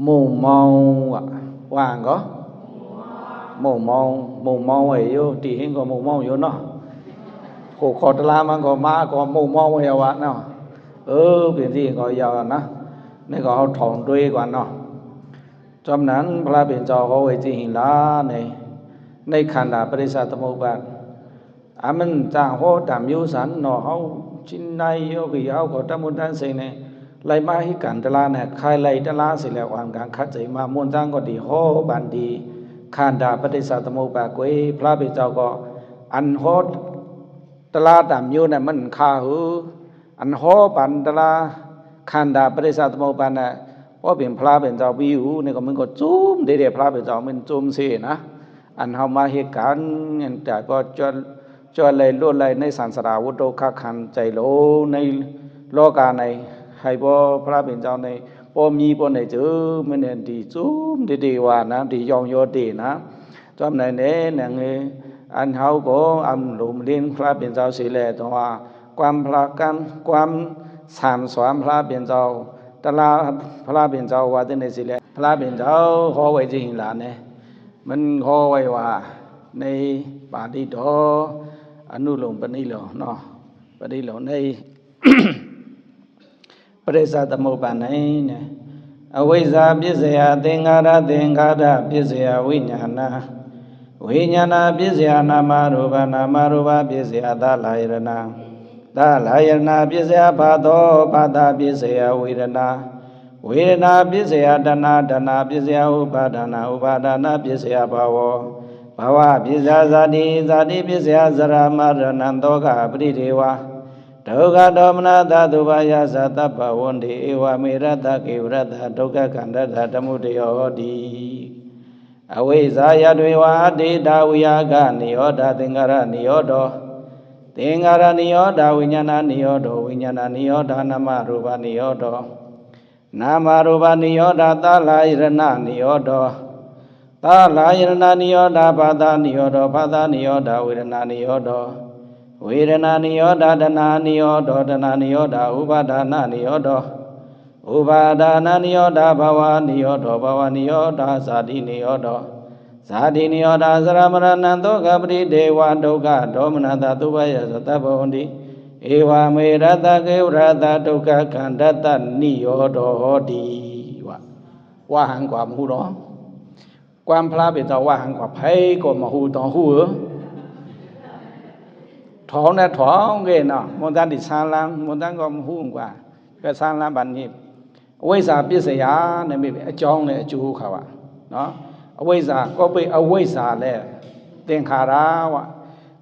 หมู่เมาว่างก็หมู่เมาไว้อยู่ที่เห็นก็หมู่เมาอยู่เนาะโคขอตลามันก็มาก็หมู่เมาไว้ว่าเนาะเป็นที่ก็ยาวนะนี่ก็เอาถอนด้วยก่อนเนาะจำนั้นพระเป็นเจ้าเขาไว้จริงล่ะในขันธ์ปริสัทธโมบาทมันจ้างโหตามอยู่สันเนาะเฮาจินในโยกิเฮาก็ตะมุนตันเสเนี่ยไล่มาให้กันตะลาเนี่ยใครไล่ตะลาสิแล้ววางการคัดใจมามวนจังก็ดีโหบันดีขันธ์ปริสัทธโมบาทกวยพระเป็นเจ้าก็อันโหตะลาตามอยู่เนี่ยมันคาหืออันโหปันตะลาขันธ์ปริสัทธโมบาทน่ะพอเป็นพระเป็นเจ้าวิวนี่ก็มันก็จุ้มเด้ๆพระเป็นเจ้ามันจุ้มสินะอันเฮามาเหตุการณ์แต่ก็จวนเลยล้วนเลยในสันสราวุตโตคักขันใจโลในโลกาในให้บ่พระเป็นเจ้าในบ่มีบ่ได้เจอมันเนี่ยดีจุ้มดีๆว่านะดียองโยดีนะจอมไหนแน่นั่นอันเฮาก็อำลุมเรียนพระเป็นเจ้าสิแลตัวว่าความพระกันความสามสอนพระเป็นเจ้าตลาพระเป็นเจ้าว่าจังได๋สิแลพระเป็นเจ้าขอไว้จริงล่ะเนี่ยมันขอไว้ว่าในปาฏิโตอนุโลมปณิโลเนาะปฏิโลในปริสัทธโมบาทnàyเนี่ยอวิชชาปิเสยသင်္ခါရသင်္ခါရปิเสยဝိညာဏปิเสยนามารูปนามารูปปิเสยตาลายรณะตาลายรณะปิเสยภาโตภาตาปิเสยเวทนาเวทนาปิเสยตนาตนาปิเสยอุปาทาอุปาทาปิเสยภาวภาวะปิเสยဇာတိဇာတိปิเสยสรามรณันโตกะปริเทวะทุกขโทมนัสตุภายาสัตตปวันติเอวเมรตะเกวรตะทุกขขันธะธมุตโยติอวิชชายะด้วยวะติตาวิยากะนิโยตติงการะนิโยโตติงการะนิโยตวิญญาณนิโยโตวิญญาณนิโยตนามารูปนิโยโตนามารูปนิโยตตาลายรณะนิโยโตตาลายรณะนิโยตภาตานิโยโตภาตานิโยตเวทนานิโยโตเวทนานิโยตตนานิโยโตตนานิโยตอุปาทานานิโยโตอุปาทานานิโยตภาวะนิโยโตภาวะนิโยตสาธินิโยโตสาธินิโยตสรามรณันโตกะปริเทวะทุกขโทมนัสตุภายาสัตตปวันติเอวเมรตะเกวรตะทุกขขันธะนิโยโตติว่าหังกว่าหูเนาะความพระเป็นเจ้าว่าหังกว่าไผก็มาหูต่อหูถองนะถองเกเนาะมนตันติสานลังมนตันก็หูกว่าก็สานลังบัดนี้อวิชชาปิเสยเนี่ยมีအကြောင်းနဲ့အကျိုးခါပါเนาะအဝိဇ္ဇာก็เป็นอวิชชาแลသင်္ခါရว่ะ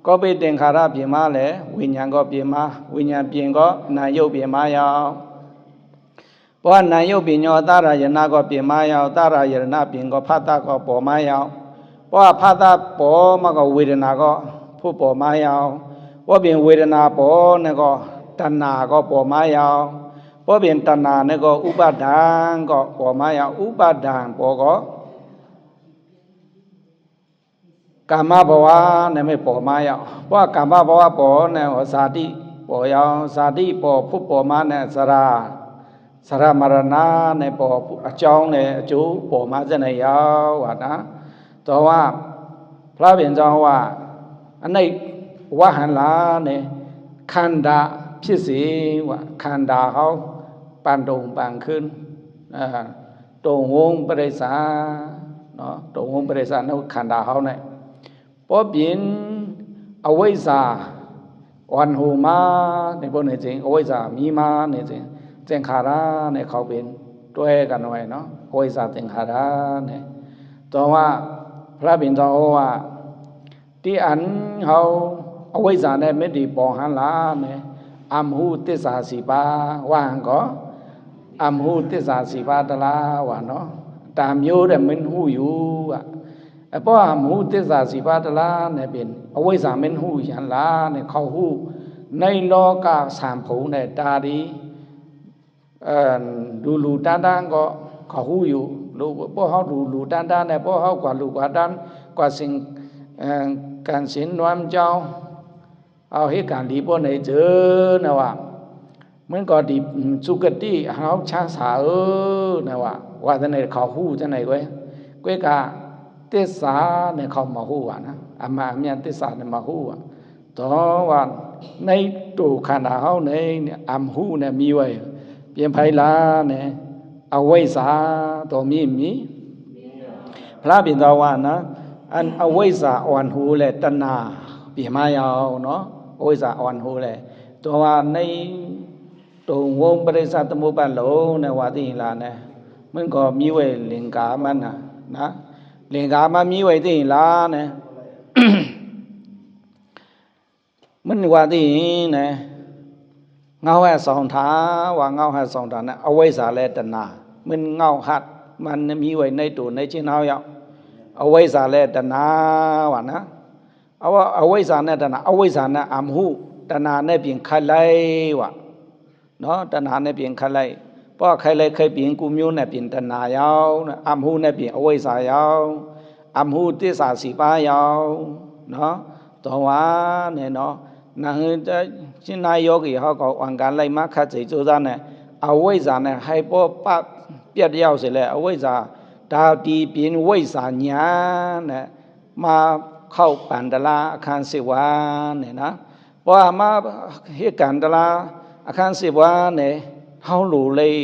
ก็เป็นသင်္ခါရပြင်มาแลวิญญาณก็ပြင်มาวิญญาณပြင်ก็นาယုတ်ပြင်มายาวเพราะนาယုတ်ပြင်ညောตารายณะก็ပြင်มายาวตารายณะပြင်ก็ภาตก็ပေါ်มายาวเพราะภาตပေါ်มาก็เวทนาก็ผู้ပေါ်มายาวเพราะเป็นเวทนาပေါ်เนี่ยก็ตัณหาก็ပေါ်มายาวเพราะเป็นตัณหาเนี่ยก็อุปาทานก็ပေါ်มายาวอุปาทานပေါ်ก็กามภวะเนี่ยไม่ပေါ်มายาวเพราะกามภวะပေါ်เนี่ยสาธิပေါ်ยาวสาธิပေါ်ผู้ပေါ်มาเนี่ยสรามรณะเนี่ยပေါ်အကြောင်းเนี่ยအကျိုးပေါ်มาจะเนี่ยยาวว่านะตัวว่าพระเป็นเจ้าว่าอันนี้วะหันลาเนี่ยขันธะဖြစ်စေว่าခန္ဓာเฮาปานตรงปานขึ้นตรงวงปริสาเนาะตรงวงปริสาเนาะขันธาเฮาเนี่ยเพราะเป็นอวิชชาวันหูมาในพวกนี้จริงอวิชชามีมาเนี่ยจริงသင်္ခါရเนี่ยเขาเป็นတွဲกันไว้เนาะอวิชชาသင်္ခါရเนี่ยตัวว่าพระเป็นเจ้าว่าที่อันเฮาอวิชชาเนี่ยไม่ได้ปองหันลาเนี่ยอัมหูติสสาสีปาว่าหังก็อัมหูติสสาสีปาตลาว่าเนาะตามမျိုးတဲ့မင်းหูอยู่อ่ะเพราะอัมหูติสสาสีปาตลาเนี่ยเป็นอวิชชาមិនหูยันลาเนี่ยเขาหูในโลกะสามภูเนี่ยตาดีลูตานๆก็เขาหูอยู่ลูเพราะเฮาลูตานๆเนี่ยเพราะเฮากว่าลูกว่าตานกว่าสิ่งการศีลนวมเจ้าเอาเหตุการณ์ดีพวกไหนเจอนะว่า มันก็ดีสุกติเฮาชาสานะว่าจังได๋เขาฮู้จังได๋ก้อยกะသစ္စာနဲ့เขามาฮู้นะအမှန်အမြတ်သစ္စာနဲ့มาฮู้တော့ว่าในตัวခန္ဓာเฮาในอำฮู้နဲ့มีไว้เปลี่ยนไผลาเนี่ยอวิชชาตัวมีพระบิณฑวานะอันอวิชชาอ่อนหูแลตนะเปลี่ยนมายาวเนาะอวิชชาอ่อนหูแลตัวว่าในตัววงปริสัทธมุปบาทโลเนี่ยว่าติล่ะเนี่ยมันก็มีไว้ลင်္ကာมันนะลင်္ကာมันมีไว้ติล่ะเนี่ยมันว่าติเนี่ยเงาให้สองทาว่าเงาให้สองทานะอวิชชาและตนะมันเงาหัดมันมีไว้ในตัวในจิตเฮาอยู่อวิชชาและตนะว่านะเอาว่าอวิชชาနဲ့ตนะอวิชชาနဲ့อำหูตนะနဲ့เปลี่ยนขัดไล่ว่าเนาะตนะနဲ့เปลี่ยนขัดไล่เพราะขัดไล่เคยเปลี่ยนกูမျိုးနဲ့เปลี่ยนตนะยาวอำหูနဲ့เปลี่ยนอวิชชายาวอำหูသစ္စာ4ပါးยาวเนาะตัวว่าเนี่ยเนาะนะจินนายโยกีเฮาก็อังการไล่มาคัดใจโจซาเนี่ยอวิชชาเนี่ยให้บ่ปะเปียดยาวสิแลอวิชชาดาวตีเป็นวิชชาญาณเนี่ยมาเข้าปันตลาอาคาร10วันเนี่ยนะเพราะมาเหตุการณ์ตลาอาคาร10วันเนี่ยเฮารู้เลย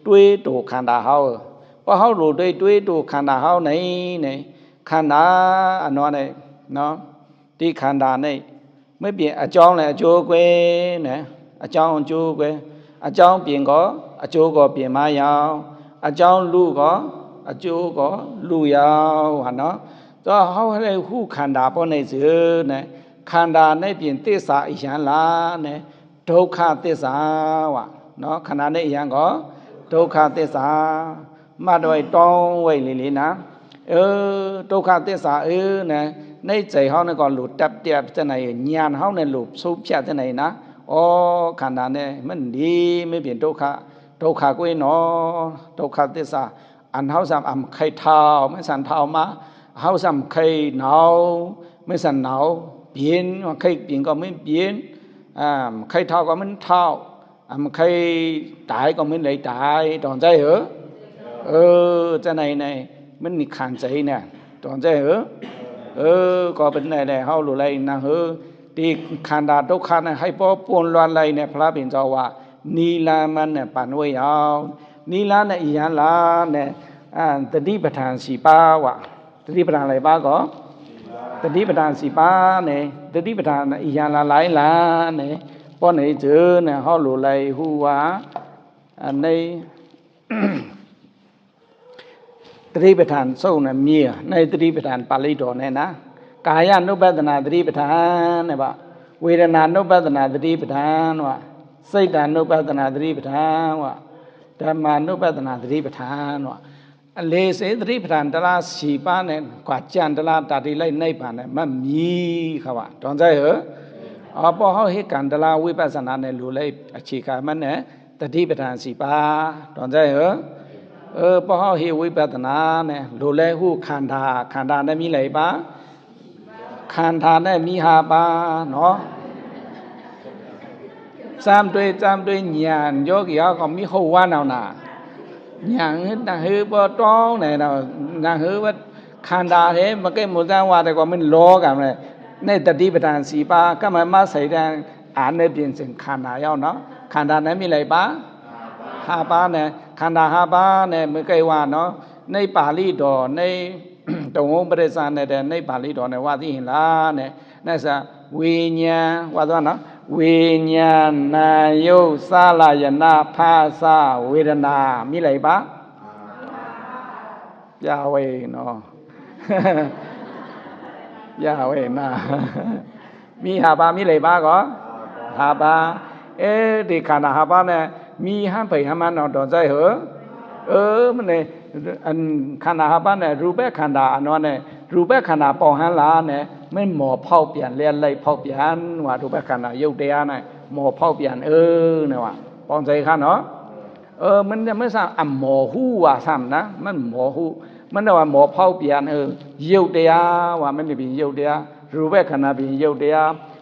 ด้วยตัวขันธ์เฮาเพราะเฮารู้ด้วยตัวขันธ์เฮาในขันธ์อันนั้นเนี่ยเนาะที่ขันธ์เนี่ยไม่เปลี่ยนอาจารย์เลยอาจารย์กวยเนี่ยอาจารย์จูกวยอาจารย์เปลี่ยนก็อาจารย์ก็เปลี่ยนมายาวอาจารย์รู้ก็อาจารย์ก็รู้ยาวเนาะตัวเฮาให้ฮู้ขันธ์ปอในซื่อเนี่ยขันธ์ในเปลี่ยนသစ္စာอีหยังล่ะเนี่ยဒုက္ခသစ္စာว่าเนาะขันธ์ในอีหยังก็ဒုက္ခသစ္စာมาด้วยတောင်းไว้ลีๆนะဒုက္ခသစ္စာเนี่ยในใจเฮาเนี่ยก็หลุดตับเตียบจังไหนญาณเฮาเนี่ยหลุดสุพျက်จังไหนนะขันธ์เนี่ยมันดีไม่เปลี่ยนဒုက္ခกุ้ยเนาะဒုက္ခသစ္စာอันเฮาซ้ํอำไข่เท้าไม่สั่นเท้ามาเฮาซ้ํไข่หนาวไม่สั่นหนาวเปลี่ยนไข่เปลี่ยนก็ไม่เปลี่ยนไข่เท้าก็มันเท้าไข่ตายก็มันเลยตายตอนใจเหรอจังไหนมันนี่ขันใจเนี่ยตอนใจเหรอก็เป็นไหนๆเฮารู้ไรนะที่ขันธ์ทุกขันธ์ให้บ่ป่วนลวนไรเนี่ยพระบิณฑว่านีลามันเนี่ยปันไว้ยาวนีลาเนี่ยอีหยังล่ะเนี่ยตติปทาน4ပါးว่ะตติปทานอะไรป้าก็ตติปทาน4ပါးเนี่ยตติปทานอีหยังล่ะเนี่ยป้อไหนเจอเนี่ยเฮารู้ไรฮู้ว่าในตติปทานส่งเนี่ยมีในตติปทานปาဠိတော်เนี่ยนะกายานุปัฏฐนาตติปทานเนี่ยว่าเวทนานุปัฏฐนาตติปทานว่าစိတ်တ ानु ปัฏฐนาตติปทานว่าဓมมานุปัฏฐนาตติปทานว่าအလေစေတတိပဌာန်တလား4ပါးနဲ့กว่าကြံတလားတတိလိုက်နိဗ္ဗာန်နဲ့မမီခါပါတောင်းใจเหรอพอเฮาเฮ็ดกันตလားวิปัสสนาနဲ့လူလိုက်အခြေခံမှနဲ့ตတိปฐาน4ပါးတောင်းใจเหรอพอเฮาเฮ็ดวิปัสสนาနဲ့လူလိုက်ฮู้ขันธาနဲ့มีလိုက်ပါขันธาနဲ့มี5ပါးเนาะจำด้วยญาณโยกีเฮาก็มีฮู้ว่าnàoน่ะญาณน่ะฮือบ่ต้องเนี่ยเนาะน่ะฮือว่าขันธาเด้มะเกะมุซังว่าแต่ก็มันล้อกันเลยในตติปทาน4ပါးကမ္မမစိတ်တံအာနဲ့ပြင်စင်ခန္ဓာရောက်เนาะခန္ဓာနဲ့มีလိုက်ပါ5ပါးနဲ့ခန္ဓာ5ပါးနဲ့မเกว่าเนาะในปาဠိတော်ในตงปริสาနဲ့ในปาဠိတော်နဲ့ว่าသိရင်လားနဲ့ซะဝိညာဉ်ว่าตัวเนาะဝိညာဏယုတ်သလယနာဖာသဝေဒนามีလိုက်ပါပြဝေเนาะยาเว้ยนะมีหาบามีเลยบ้าก็หาบาดิขันธ์หาบาเนี่ยมีห้ามไปห้ามมันเอาดอนใจเหรอมันเนี่ยอันขันธ์หาบาเนี่ยรูปแบบขันธ์อันนั้นเนี่ยรูปแบบขันธ์ปองหันลาเนี่ยไม่หมอเผาเปลี่ยนเรียนเลยเผาเปลี่ยนว่ารูปแบบขันธ์ยุคเดียเนี่ยหมอเผาเปลี่ยนเนี่ยว่าปองใจขันเนาะมันจะไม่ทราบหมอหู้ว่าซ้ำนะมันหมอหู้มันว่าหมอเผาเปลี่ยนยุคเดียว่ามันเป็นยุคเดียรูปแบบขันธ์เป็นยุคเดีย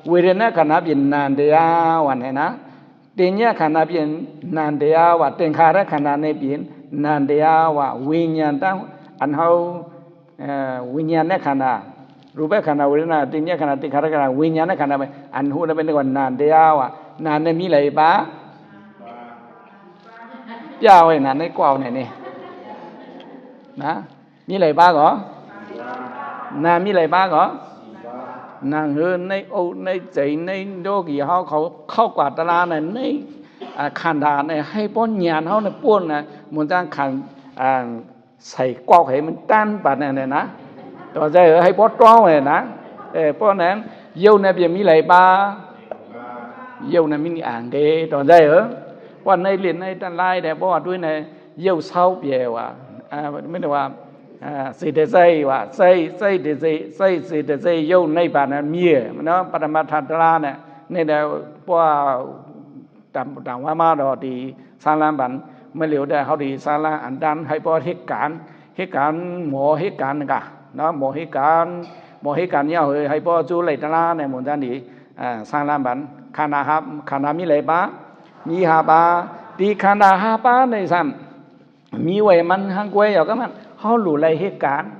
เวทนาขันธ์เป็นนานเดียว่าเนี่ยนะ ต တင်ညခန္ဓာပြင်နံတရားဝသင်္ခါရခန္ဓာနဲ့ပြင်နံတရားဝဝိညာဏတံအနဟောဝိညာဏခန္ဓာรูปခန္ဓာဝေဒနာတင်ညခန္ဓာသင်္ခါရခန္ဓာဝိညာဏခန္ဓာပဲအနဟုလည်းပဲနံတရားဝနာနဲ့မိလိုက်ပါပြဝဲနာနဲ့ကွာနေနေนะမိလိုက်ပါကောနာမိလိုက်ပါကောနာဟើในអុในใจในโลกีเฮาเขาเข้ากว่าตราในในขันธาในให้ป้อนญาณเฮาในป่วนนะมันจังขันใส่กอกให้มันตันปานนั้นนะต่อใจให้ป้อตร้องไว้นะป้อนนั้นเยี่ยวเนี่ยเปียมีไหลปาเยี่ยวเนี่ยมีอ่างเดต่อใจว่าในเรียนในตันไล่แต่เพราะว่าด้วยในเยี่ยวเศร้าเปียว่าไม่ได้ว่าสิเดไซว่าไซเดไซสิเดไซเยี่ยวในปานนั้นมีเนาะปรมัตถตราเนี่ยนี่แหละว่าต่างว่ามาดอดีสารบันไม่เหลียวได้เขาดีสารอันดันให้พอเหตุการหมอเหตุการณ์กะเนาะหมอเหตุการณ์เนี่ยให้พอจูไหลตราในหมู่จันดีสารบันขันธ์มีไหลปามีหาปาดีขันธ์หาปาในซ้ำมีไว้มันหังกวยอยู่ก็มันเฮารู้ไหลเหตุการณ์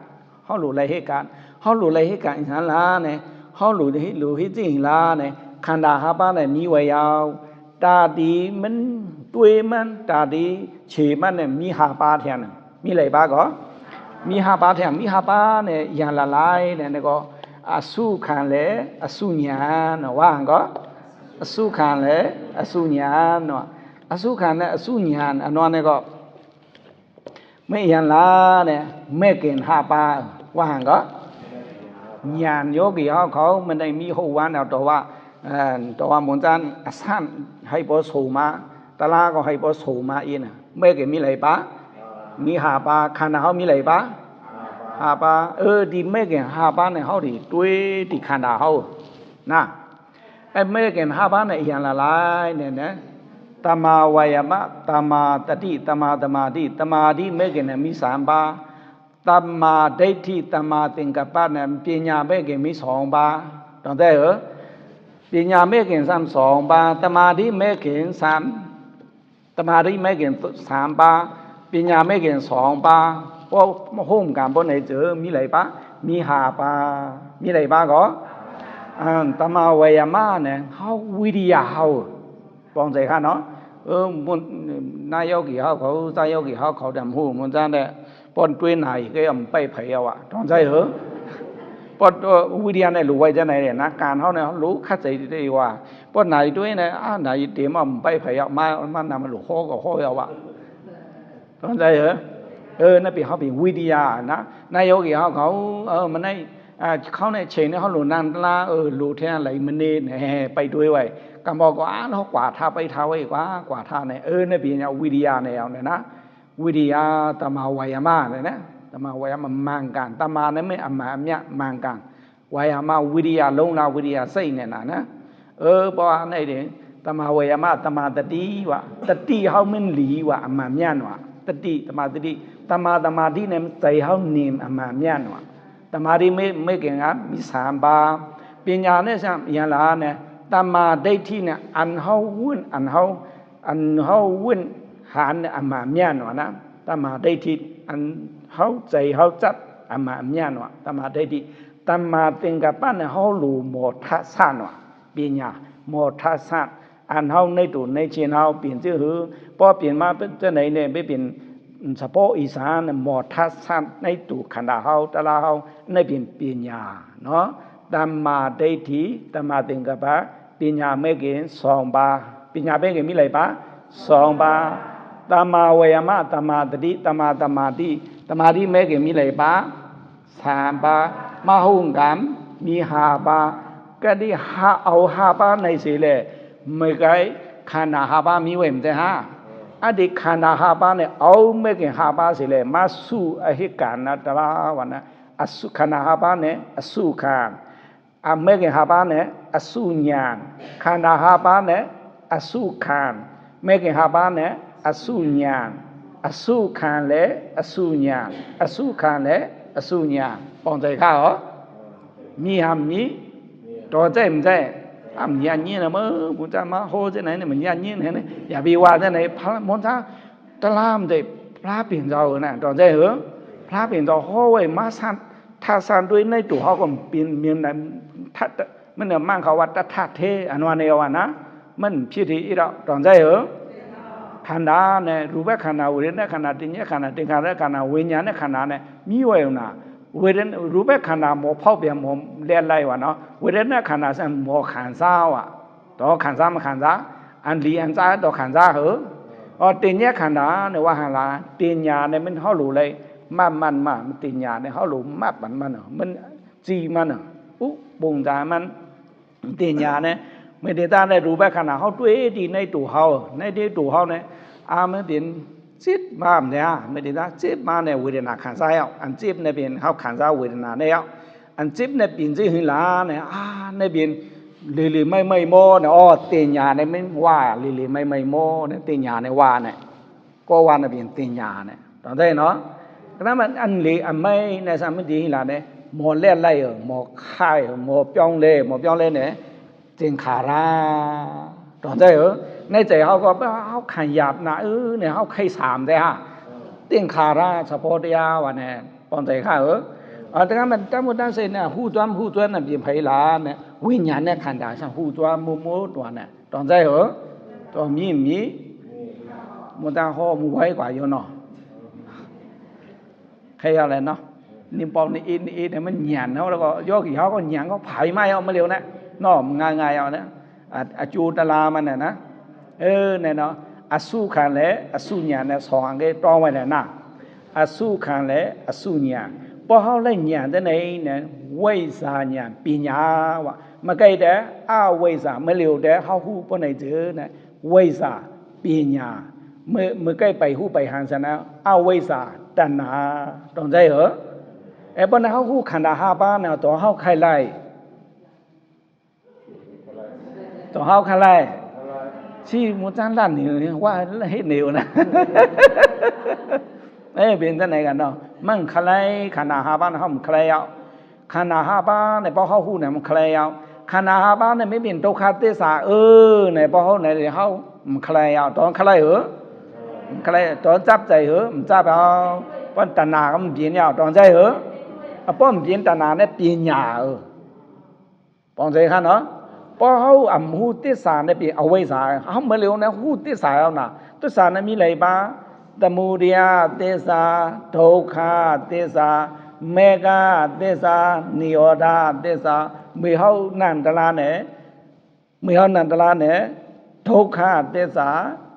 เฮารู้ไหลเหตุการณ์อิสานลาเนี่ยเฮารู้เหตุจริงลาเนี่ยขันธ์หาปาเนี่ยมีไว้ยาวตาดีมันตุ้ยมันตาดีเฉมันเนี่ยมีหาปาแทนมีไหลปาก็มีหาปาแทนมีหาปาเนี่ยอย่างละลายเนี่ยก็อสุขันและอสุญญาณว่าก็อสุขันและอสุญญาณเนาะอสุขันและอสุญญาณอันนั้นเนี่ยก็ไม่อย่างละเนี่ยไม่เกินหาปาว่าก็ญาณโยกีเขามันได้มีหัววันเอาตัวว่ามนจันอันให้พอสูมาตลาก็ให้พอสูมาอีน่ะไม่เกินมีไหลปามีหาปาขันธ์เฮามีไหลปาหาปาดีไม่เกินหาปาเนี่ยเฮาดีด้วยดีขันธ์เฮานะไอ้ไม่เกินหาปาเนี่ยอย่างละลายเนี่ยนะตมาวายามะตมาตติตมาสมาธิตมาธิไม่เกินมี3ปาตมาဒိဋ္ဌိตมาသင်္ကပ္ပเนี่ยปญาไม่เกินมี2ปาต้องได้เหรอปญาไม่เกิน2ปาตมาธิไม่เกิน3ตมาธิไม่เกิน3ปาปญาไม่เกิน2ปาเพราะโฮมกันบ่ไหนเจอมีไหลปามี5ปามีไหลปาก็ตมาวายามะเนี่ยเฮาวิริยะเฮาป้องใจค่ะเนาะนายกเขาใจโยกีเขาดำหูมันจังได้ป้อนด้วยไหนก็ย่ำไปไผเอาอ่ะต้องใจเหรอป้อนวิริยะเนี่ยรู้ไว้จังไหนเนี่ยนะการเฮาเนี่ยรู้คัดใจได้ว่าป้อนไหนด้วยเนี่ยไหนเต็มอ่ำไปไผเอามันนำมันหลุข้อก็ข้อเอาอ่ะต้องใจเหรอนั่นเป็นเขาเป็นวิทยานะนายกเขามันได้เขาในเชนเนี่ยเขาหลุนันตลาหลุแท้ไหลมันนี่ไปด้วยไว้กำบอกว่าเขากว่าท่าไปท่าไว้กว่าท่าเนี่ยนั่นเป็นเนี่ยวิทยาเนี่ยเอาเนี่ยนะวิทยาตมาวายามะเนี่ยนะตมาวายามะมังกันตมาเนี่ยไม่อมาเนี่ยมังกันวายามะวิทยาลงนาวิทยาใส่เนี่ยนะเพราะว่าในเรื่องตมาวายามะตมาตติวะตติเขามันหลีวะอมาเนี่ยวะตติตมาตติตมาธิเนี่ยใจเขานิ่มอมาเนี่ยวะตมาธิไม่เก่งครับมี3ปาปัญญาเนี่ยใช่อย่างละเนี่ยตมาดိဋ္ဌိเนี่ยอันเฮาวุ่นอันเฮาวุ่นหานเนี่ยอมาเนี่ยวะนะตมาดိဋ္ဌိอันเฮาใจเฮาจัดอมาเนี่ยวะตมาดိဋ္ဌိตมาသင်္ကပ္ပเนี่ยเฮารู้โมทัสสะวะปัญญาโมทัสสะอันเฮาในตัวในเชิงเฮาเปลี่ยนชื่อหือพอเปลี่ยนมาเป็นจังไหนเนี่ยไม่เป็นเฉพาะอีสานโมทัสสะในตัวขันธ์เฮาตะลาเฮาในเป็นปัญญาเนาะตมาดိဋ္ဌိตมาသင်္ကပ္ပปัญญาไม่เกิน2ปาปัญญาไม่เกินมีไหลปา2ปาตมาวายามะตมาตติตมาสมาธิตมาธิไม่เกินมีไหลปา3ปามหุงกันมี5ปากะดิหาเอา5ปาในสิแลไม่ไกลขันธ์5ปามีไว้มั้ยฮะอดีขันธ์5ปาเนี่ยเอาไม่เกิน5ปาสิแลมาสุอหิกานะตระวะนะอสุขันธ์5ปาเนี่ยอสุขันธ์ไม่เกิน5ปาเนี่ยอสุญาณขันธ์5ปาเนี่ยอสุขันธ์ไม่เกิน5ปาเนี่ยอสุญาณอสุขันธ์และอสุญาณอสุขันธ์และอสุญาณป้องใจค่ะเหรอมีหำมีต่อใจมั้ยใจ ญาญินะมุจามาโหจะไหนเนี่ยมันญาญิเนี่ยอย่าไปว่าจะไหนพระมนตาตะลามได้พระเปลี่ยนเจ้าน่ะตอนใจเหรอพระเปลี่ยนเจ้าโหไว้มาสันถ้าสันด้วยในตัวเฮาก็เปลี่ยนเมียนนั้นทัดมันน่ะมั่งเขาว่าตถาเทอันว่าแนวว่านะมันพิธีอีดอกตอนใจเหรอခန္ဓာနဲ့ရူပခန္ဓာဝေဒနာခန္ဓာတင်ညက်ခန္ဓာသင်္ခါရခန္ဓာဝိညာဉ်နဲ့ခန္ဓာနဲ့မြည်ဝဲုံနာဝေဒနာရူပခန္ဓာမောဖောက်ပြန်မောလဲလိုက်ပါနော်ဝေဒနာခန္ဓာဆံမောခံစားว่ะတော့ခံစားမခံစားအန်လီအန်စားတော့ခံစားဟောတင်ညက်ခန္ဓာနဲ့ว่าหาလာတင်ညာနဲ့มันเฮารู้เลยมันတင်ညာနဲ့เฮารู้มันจีมันอุปงจามันတင်ညာနဲ့เมตตาในรูปขันธ์เฮาတွေ့ดีในตัวเฮาในที่ตัวเฮาเนี่ยมันเป็นจิตมาเนี่ยเมตตาจิตมาในเวทนาขันธ์ซะเอาอันจิตเนี่ยเป็นเฮาขันธ์ซะเวทนาเนี่ยเอาอันจิตเนี่ยเป็นจิตหิลาเนี่ยเนี่ยเป็นลีๆไม่โมเนี่ยติญญาเนี่ยมันว่าลีๆไม่โมเนี่ยติญญาเนี่ยว่าเนี่ยก็ว่าเนี่ยเป็นติญญาเนี่ยตอนได้เนาะก็นั้นมันอันลีอันไม่เนี่ยซะมันดีหิลาเนี่ยหมอแล่ไล่หมอค่ายหมอပြောင်းလဲเนี่ยသင်္ခါရတော့တဲ့ในใจเฮาก็เฮาขันหยาบนะเนี่ยเฮาไข่3แต่ฮะသင်္ခါရเฉพาะတရားว่าเนี่ยปอนใจค่ะแต่ก็มันตามตั้งเส้นน่ะฮู้ตัวน่ะเป็นไผลาเนี่ยวิญญาณเนี่ยขันธ์ซั่นฮู้ตัวโมตัวเนี่ยตอนใจตัวมีมันตาฮอมูไว้กว่าอยู่เนาะใครอะไรเนาะนิมปองนี่อินเนี่ยมันหยานเฮาแล้วก็ยกอีเฮาก็หยานก็ไผมาเอามาเร็วนะเนาะง่ายๆเอานะอจูตลามันน่ะนะเนี่ยเนาะอสุขันและอสุญญาเนี่ย2อันก็ต้องไว้น่ะนะอสุขันและอสุญญาพอเฮาได้ญาณแต่ไหนเนี่ยไว้สาญาณปัญญาว่ามาใกล้แต่ไว้สาไม่เร็วแต่เฮาฮู้บ่ได้เจอนะไว้สาปัญญาเมื่อใกล้ไปฮู้ไปหันซะนะไว้สาตัณหาต้องใจเหรอบ่นะเฮาฮู้ขันธ์5ပါးเนี่ยตัวเฮาไข่ไล่ตัวเฮาไข่ไล่ที่มุจันลั่นนี่ว่าเฮ็ดแนวนะเป็นจังได๋กันเนาะมันคลายขันธ์5ပါးเฮามันคลายเอาขันธ์5ပါးเนี่ยพอเฮาฮู้เนี่ยมันคลายเอาขันธ์5ပါးเนี่ยไม่เป็นทุกขသစ္စာเนี่ยพอเฮาเนี่ยเฮามันคลายเอาตอนคลายคลายตอนจับใจมันจับเอาป้อนตัณหาก็มันเปลี่ยนเอาตอนใจป้อนเปลี่ยนตัณหาเนี่ยปัญญาป้อนใจคั่นเนาะพอเฮาฮู้သစ္စာเนี่ยเป็นอวิชชาเฮาบ่เร็วนะฮู้သစ္စာเอาน่ะသစ္စာเนี่ยมีหลายပါသမုဒယသစ္စာဒုက္ခသစ္စာမေဃသစ္စာនិရောဓသစ္စာမေဟောနန္တလာနဲ့ဒုက္ခသစ္စာ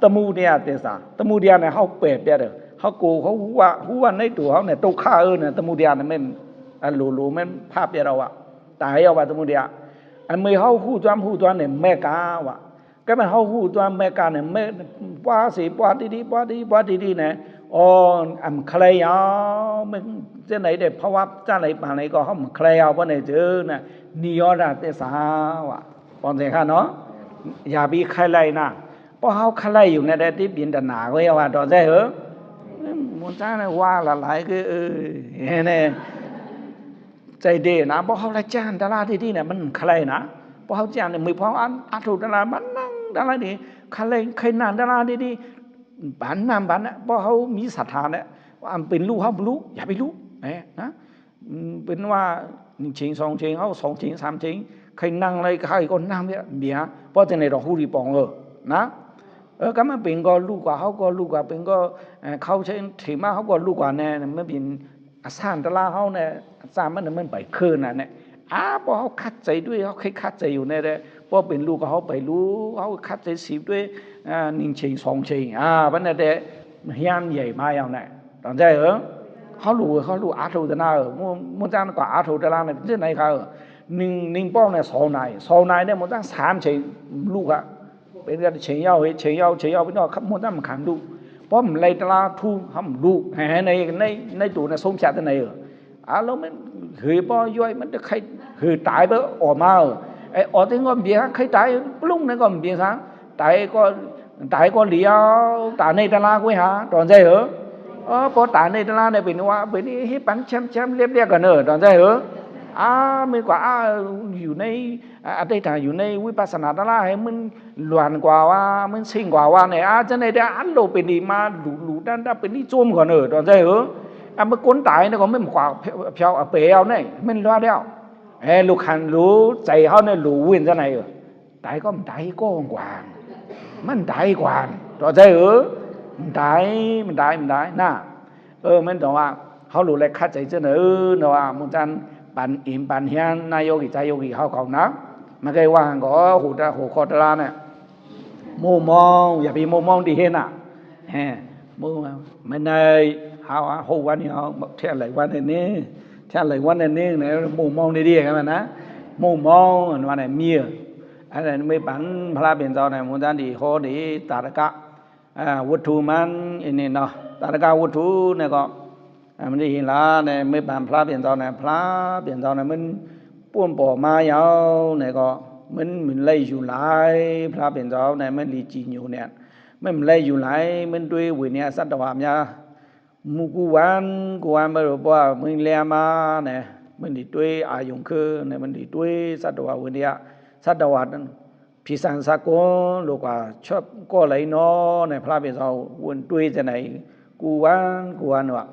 သမုဒယသစ္စာသမုဒယနဲ့เฮาแปลပြတယ်เฮาကိုเฮาฮู้ว่าในตัวเฮาเนี่ยဒုက္ခเนี่ยသမုဒယเนี่ยมันလိုมันภาพပြတော့ว่าตายเอาว่าသမုดယအမေဟောฮู้သွားเนี่ยမေဃว่าก็มันเฮาฮู้ตัวเมกะเนี่ยပွားสิပွားတိเนี่ยอำคลายเอามันจะไหนได้ภาวะจะไหนปานไหนก็เฮาคลายเอาบ่ได้เจอน่ะนิโรธသစ္စာว่ะปอนสิค่ะเนาะอย่าไปคลายนะพอเฮาคลายอยู่ในได้ที่เป็นตนาก็ว่าตอนใช่มันจ้าเนี่ยว่าละหลายคือเนี่ยใจดีนะพอเฮาละจานตลาดที่เนี่ยมันคลายนะพอเฮาจานเนี่ยมือพออัดตลาดมันนั่งตลาดนี่คลายใครนานตลาดดีบ้านน้ำบ้านพอเฮามีศรัทธาเนี่ยว่าเป็นรู้เฮาบ่รู้อย่าไปรู้นะเป็นว่า1ชิง2ชิงเฮา2ชิง3ชิงใครนั่งอะไรใครก็นั่งเนี่ยเบียเพราะจังได๋ดอกฮู้ดิปองนะก็มันเป็นก็รู้กว่าเฮาก็รู้กว่าเป็นก็เขาใช้ถีมาเฮาก็รู้กว่าแน่มันเป็นอาสานตลาเฮาเนี่ยอาสานมันไปคืนน่ะเนี่ยพอเฮาคัดใจด้วยเฮาเคยคัดใจอยู่ในเด้พอเป็นลูกก็เฮาไปรู้เฮาคัดใจ10ด้วย1ชิง2ชิงบัดนั้นแต่เฮียนใหญ่มาอย่างนั้นตอนใจเฮารู้อาထုตนามันจังก็อาထုตนาเนี่ยที่ไหนค่ะ1ป้องเนี่ย2นายเนี่ยมันจัง3ชิงลูกอะเป็นก็ชิงยาวพี่น้องครับมันจังมันขันดูเพราะมันไล่ตลาทูเฮาลูกในตัวเนี่ยสมชาติไหนแล้วมันเฮ้ยบ่ย่อยมันจะใครเฮ้ยตายบ่ออกมาออกที่ก็เบียใครตายปลุงนั่นก็เบียซะตายก็เลี้ยวตายในตลาดก็หาตอนใจพอตายในตลาดเนี่ยเป็นว่าเป็นเฮ็ดปันแชมป์เรียบๆกันตอนใจ ไม่กว่าอยู่ในอดีตอยู่ในวิปัสสนาตละให้มันล้วนกว่าว่ามันสิ่งกว่าว่าเนี่ยจะในเดี๋ยวอันโลเป็นดีมาหลูด้านเป็นนี่จุ่มก่อนตอนใจเมื่อก้นตายเนี่ยก็ไม่กว่าเพียวเปรี้ยวเนี่ยมันล้วนแล้วลูกขันรู้ใจเขาเนี่ยรู้วินจะไหนตายก็มันตายก็กว่ามันตายกว่าตอนใจมันตายน่ะมันต้องว่าเขารู้เลยคัดใจเจ้าเนอะว่ามุจันปันอิมปันเฮียนนายโยกิใจโยกิเขาของนะไม่เคยว่าก็หูคอตลาเนี่ยมูมองอย่าไปมูมองดีเห็นอ่ะมูไม่ในเขาหูวันนี้เขาเท่าไรวันนี้เท่าไรวันนี้เนี่ยมูมองดีๆกันนะมูมองวันไหนมีอะไรไม่ปันพระเป็นเจ้าเนี่ยมุจันดีโหดีตาตะกะวัตถุมันอันนี้เนาะตาตะกะวัตถุเนี่ยก็มันได้เห็นละเนี่ยไม่บานพระเปลี่ยนเจ้าเนี่ยพระเปลี่ยนเจ้าเนี่ยมันป้วนป่อมาเยาเนี่ยก็มันไล่อยู่หลายพระเปลี่ยนเจ้าเนี่ยมันลีจีอยู่เนี่ยมันไล่อยู่หลายมันด้วยวิญญาณสัตว์วามยามุกุวันไม่รู้ว่ามันเลี้ยมาเนี่ยมันดีด้วยอายุคือเนี่ยมันดีด้วยสัตว์วาวิญญาสัตว์วานั้นพิสันสกุลลูกว่าชอบก็ไหลนอเนี่ยพระเปลี่ยนเจ้าวนด้วยจะไหนกุวันวะ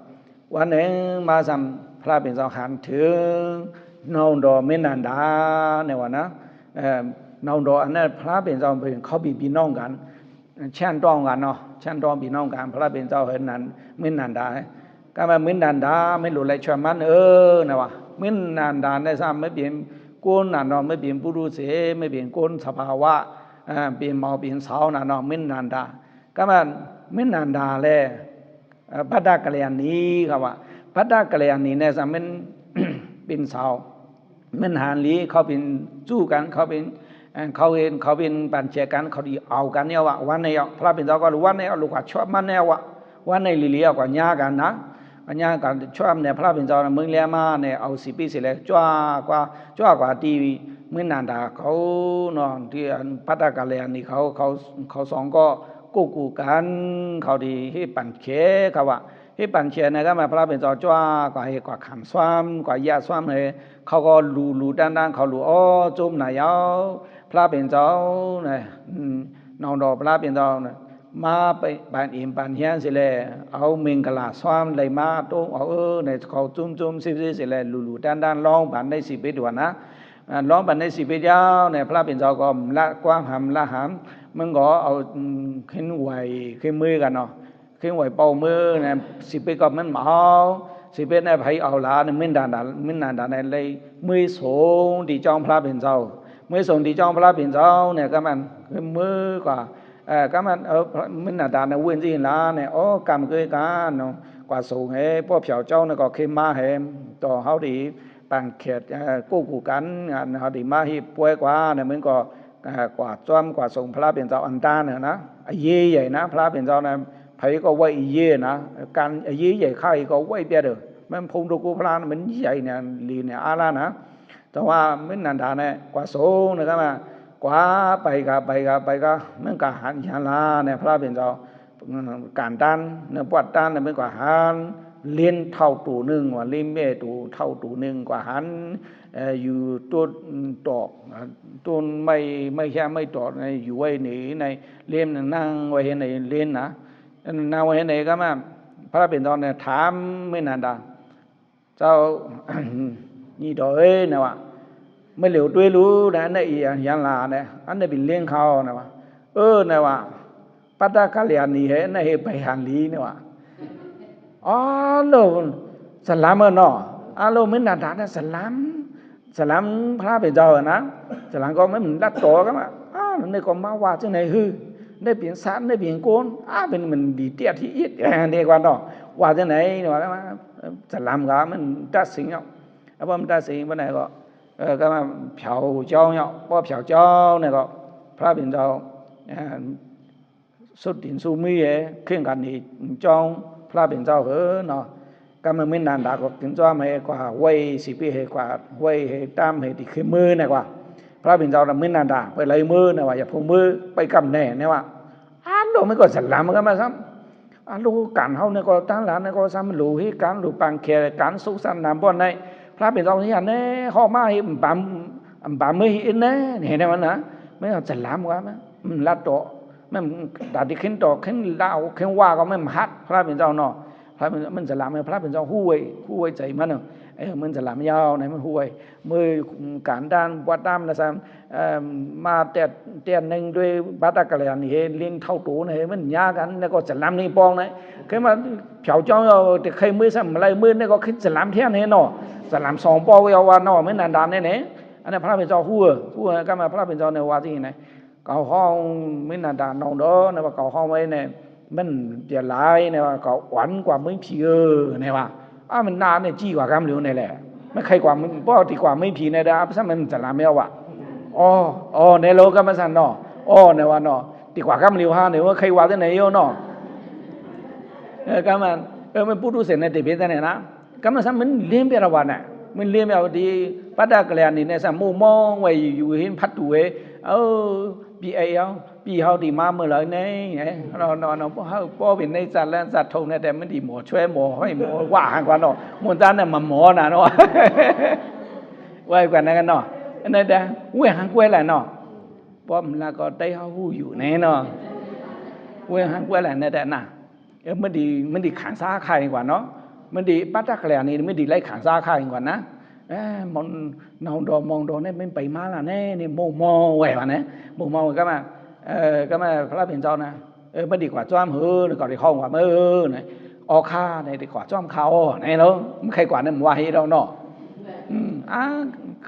วันนี้มาสัมพระเป็นเจ้าหันถึงนองดอเมนันดาเนี่ยว่านะนองดออันนั้นพระเป็นเจ้าเป็นเขาพี่น้องกันเช่นต้องกันเนาะเช่นต้องพี่น้องกันพระเป็นเจ้าเห็นนั้นเมนันดาก็มาเมนันดาไม่รู้อะไรชวนมันเนี่ยว่าเมนันดาในซ้ำไม่เปลี่ยนก้นน่ะเนาะไม่เปลี่ยนปุรุเสไม่เปลี่ยนก้นสภาวะเปลี่ยนเมาเปลี่ยนสาวน่ะเนาะเมนันดาก็มาเมนันดาเลยพัดดากะเลียนีครับว่าพัดดากะเลียนีเนี่ยสมัยเป็นสาวมันหาลีเขาเป็นสู้กันเขาเป็นปัญเจกันเขาดีเอากันเนี่ยว่าวันนี้พระเป็นเจ้าก็รู้วันนี้ลูกว่าชอบมันเนี่ยว่าวันนี้ลีกว่าญากันนะญากันชอบเนี่ยพระเป็นเจ้าเมืองเลี้ยมาเนี่ยเอาสิปีเสร็จแล้วจ้ากว่าทีเมื่อนานดาเขานอนที่พัดดากะเลียนีเขาสองก็กูกันเขาดีให้ปั่นเขเขาว่าให้ปั่นเขเนี่ยก็มาพระเป็นเจ้าจ้ากว่าให้กว่าขันซ้ำกว่ายาซ้ำเลยเขาก็รู้ด้านเขารู้จุ่มหนายเอาพระเป็นเจ้าเนี่ยน้องดอกพระเป็นเจ้าเนี่ยมาไปปั่นอิมปั่นเฮียนสิเลยเอาเมงกลาซ้ำเลยมาตุ้งเนี่ยเขาจุ่มสิสิเลยรู้ด้านร้องปั่นได้10 ปีด่วนนะร้องปั่นได้10 ปียาวเนี่ยพระเป็นเจ้าก็ละกว้างหำละหำมันก็เอาขึ้นไหวขึ้นมือกันเนาะขึ้นไหวเป่ามือเนี่ย10 ปีก็มันเอา10 ปีเนี่ยให้เอาละเนี่ยมินดาเนี่ยเลยมือส่งที่จองพระเป็นเจ้ามือส่งที่จองพระเป็นเจ้าเนี่ยก็มันขึ้นมือกว่าก็มันมินดาเนี่ยเว้นสิละเนี่ยกรรมเกิดกันเนาะกว่าส่งให้พวกเผียวเจ้าเนี่ยก็ขึ้นมาให้ต่อเขาดีปังเขตกูกันเขาดีมาให้ป่วยกว่าเนี่ยมันก็กว่าจ้อมกว่าส่งพระเป็นเจ้าอันดาเนี่ยนะเย่ใหญ่นะพระเป็นเจ้าเนี่ยไผก็ไหวเย่นะการเย่ใหญ่ข้าก็ไหวเปียเด้อมันพงดูกูพระมันใหญ่เนี่ยลีเนี่ยอาลานะแต่ว่ามันนันดาเนี่ยกว่าส่งนะครับมากว่าไปก็มันก็หันยันลาเนี่ยพระเป็นเจ้าการด้านเนี่ยปวดด้านเนี่ยมันก็หันเลี้ยนเท่าตัวหนึ่งว่าเลี้ยนเม่ตัวเท่าตัวหนึ่งกว่าหันอยู่ต้นตอกต้นไม่ใช่ไม่ตอกในอยู่ไว้ในเลี้ยนนั่งไว้ในเลี้ยนนะนั่งไว้ในก็มาพระเป็นเจ้าเนี่ยถามไม่นานดาเจ้านี่ดอยเนี่ยว่าไม่เหลียวตัวรู้นะในยันลาเนี่ยอันนี้เป็นเลี้ยงเขาเนี่ยว่าเนี่ยว่าปัตตะกัลยาณีเหในไปหันลีเนี่ยว่าโลสลามเนาะโลไม่นานดาเนี่ยสลามพระเป็นเจ้านะสลามก็ไม่เหมือนรัดต่อกันมานี่ก็มาว่าจังไหนได้เปลี่ยนสารได้เปลี่ยนโกนเป็นมันดีเตี้ยที่อิดเนี่ยกว่าเนาะว่าจังไหนเนี่ยว่าสลามก็มันตัดสินเอาแล้วพอมันตัดสินวันไหนก็มาเผาเจ้าเนี่ยพอเผาเจ้าเนี่ยก็พระเป็นเจ้าสุดถิ่นสุมีเครื่องกันนี่จ้องพระเป็นเจ้าเนาะก็มันไม่นานดาก็ถึงจ้าไม่กว่าไว้10 ปีให้กว่าไว้ให้ตามให้ติขึ้นมือเนี่ยกว่าพระเป็นเจ้าไม่นานดาไปเลยมือเนี่ยว่าอย่าพงมือไปกำแน่เนี่ยว่าโลไม่ก็สันลามก็มาซ้ำโลการเขาเนี่ยก็ตั้งหลานเนี่ยก็ซ้ำโลให้การโลปังแคร์การสุขสันต์นำบ่อนในพ ระเป็นเจ้าเนี่ยเนี่ยข้อมาให้บาไม่เห็นนะเห็นไหมนะไม่เอาจะล้ำกว่ามั้ยลัดโตมันแต่ที่ขึ้นโตขึ้นดาวขึ้นว่าก็ไม่หัดพระเป็นเจ้าเนาะพระมันจะล้ำพระเป็นเจ้าหู้ไว้ใจมันเนาะมันจะล้ำยาวไหนมันหู้ไว้มือการด้านวัดด้ามนะซ้ำมาแต่หนึ่งด้วยบัตรกระยานี่เลี้ยงเท่าตัวนี่มันยากกันแล้วก็จะล้ำนี่ปองนะคือมาเผาจ้องเราแต่ใครมือซ้ำอะไรมือนี่ก็ขึ้นจะล้ำเท่านี้เนาะจะล้ำสองปองก็ยาวว่าเนาะไม่นานดานเนี่ยอันนี้พระเป็นเจ้าหู้ก็มาพระเป็นเจ้าในว่าที่ไหนเก่าห้องไม่นานดานนองเด้อนะว่าเก่าห้องไว้เนี่ยมันจะลายเนี่ยว่าเก่าหวานกว่าไม่ผีเนี่ยว่ามันนานเนี่ยจี้กว่ากำเหลียวเนี่ยแหละไม่ใครกว่ามันเพราะดีกว่าไม่ผีเนี่ยนะเพราะมันจะลามไม่เอาว่ะอ๋อในโลกก็มาสั่นเนาะเนี่ยว่าเนาะดีกว่ากำเหลียวฮะเนี่ยว่าใครว่าที่ไหนโยเนาะก็มันพูดดูเสร็จในติเบตเนี่ยนะก็มันสั่นมันเลี้ยงไปละวันน่ะมันเลี้ยงไปเอาดีปัตตากระยานี่เนี่ยสั่นมองไว้อยู่เห็นพัดดูปีปีเขาดีมาเมื่อไรเนี่ยเราพ่อเป็นในสัตว์และสัตว์ทงเนี่ยแต่ไม่ดีหมอช่วยหมอให้หมอว่าหันกว่าเนาะมุนตาเนี่ยมาหมอน่ะเนาะไว้กว่านั้นกันเนาะนั่นแต่เว้ยหันกล้วยแหละเนาะป้อมแล้วก็ได้เขาหู้อยู่แน่เนาะเว้ยหันกล้วยแหละนั่นแต่น่ะมันดีขันซ่าใครกว่าเนาะมันดีปัตตากระยานี่ไม่ดีไล่ขันซ่าใครกว่านะมันนองดอมองดอเนี่ยมันไปมาละแน่นี่โมแหวะเนี่ยโมก็มาพระเป็นเจ้านะไม่ดีกว่าจ้อมก็ได้ข้องกว่าเนี่ยออกข้าเนี่ยดีกว่าจ้อมเขาเนี่ยเนาะไม่ใครกว่าเนี่ยมันวายเราเนาะ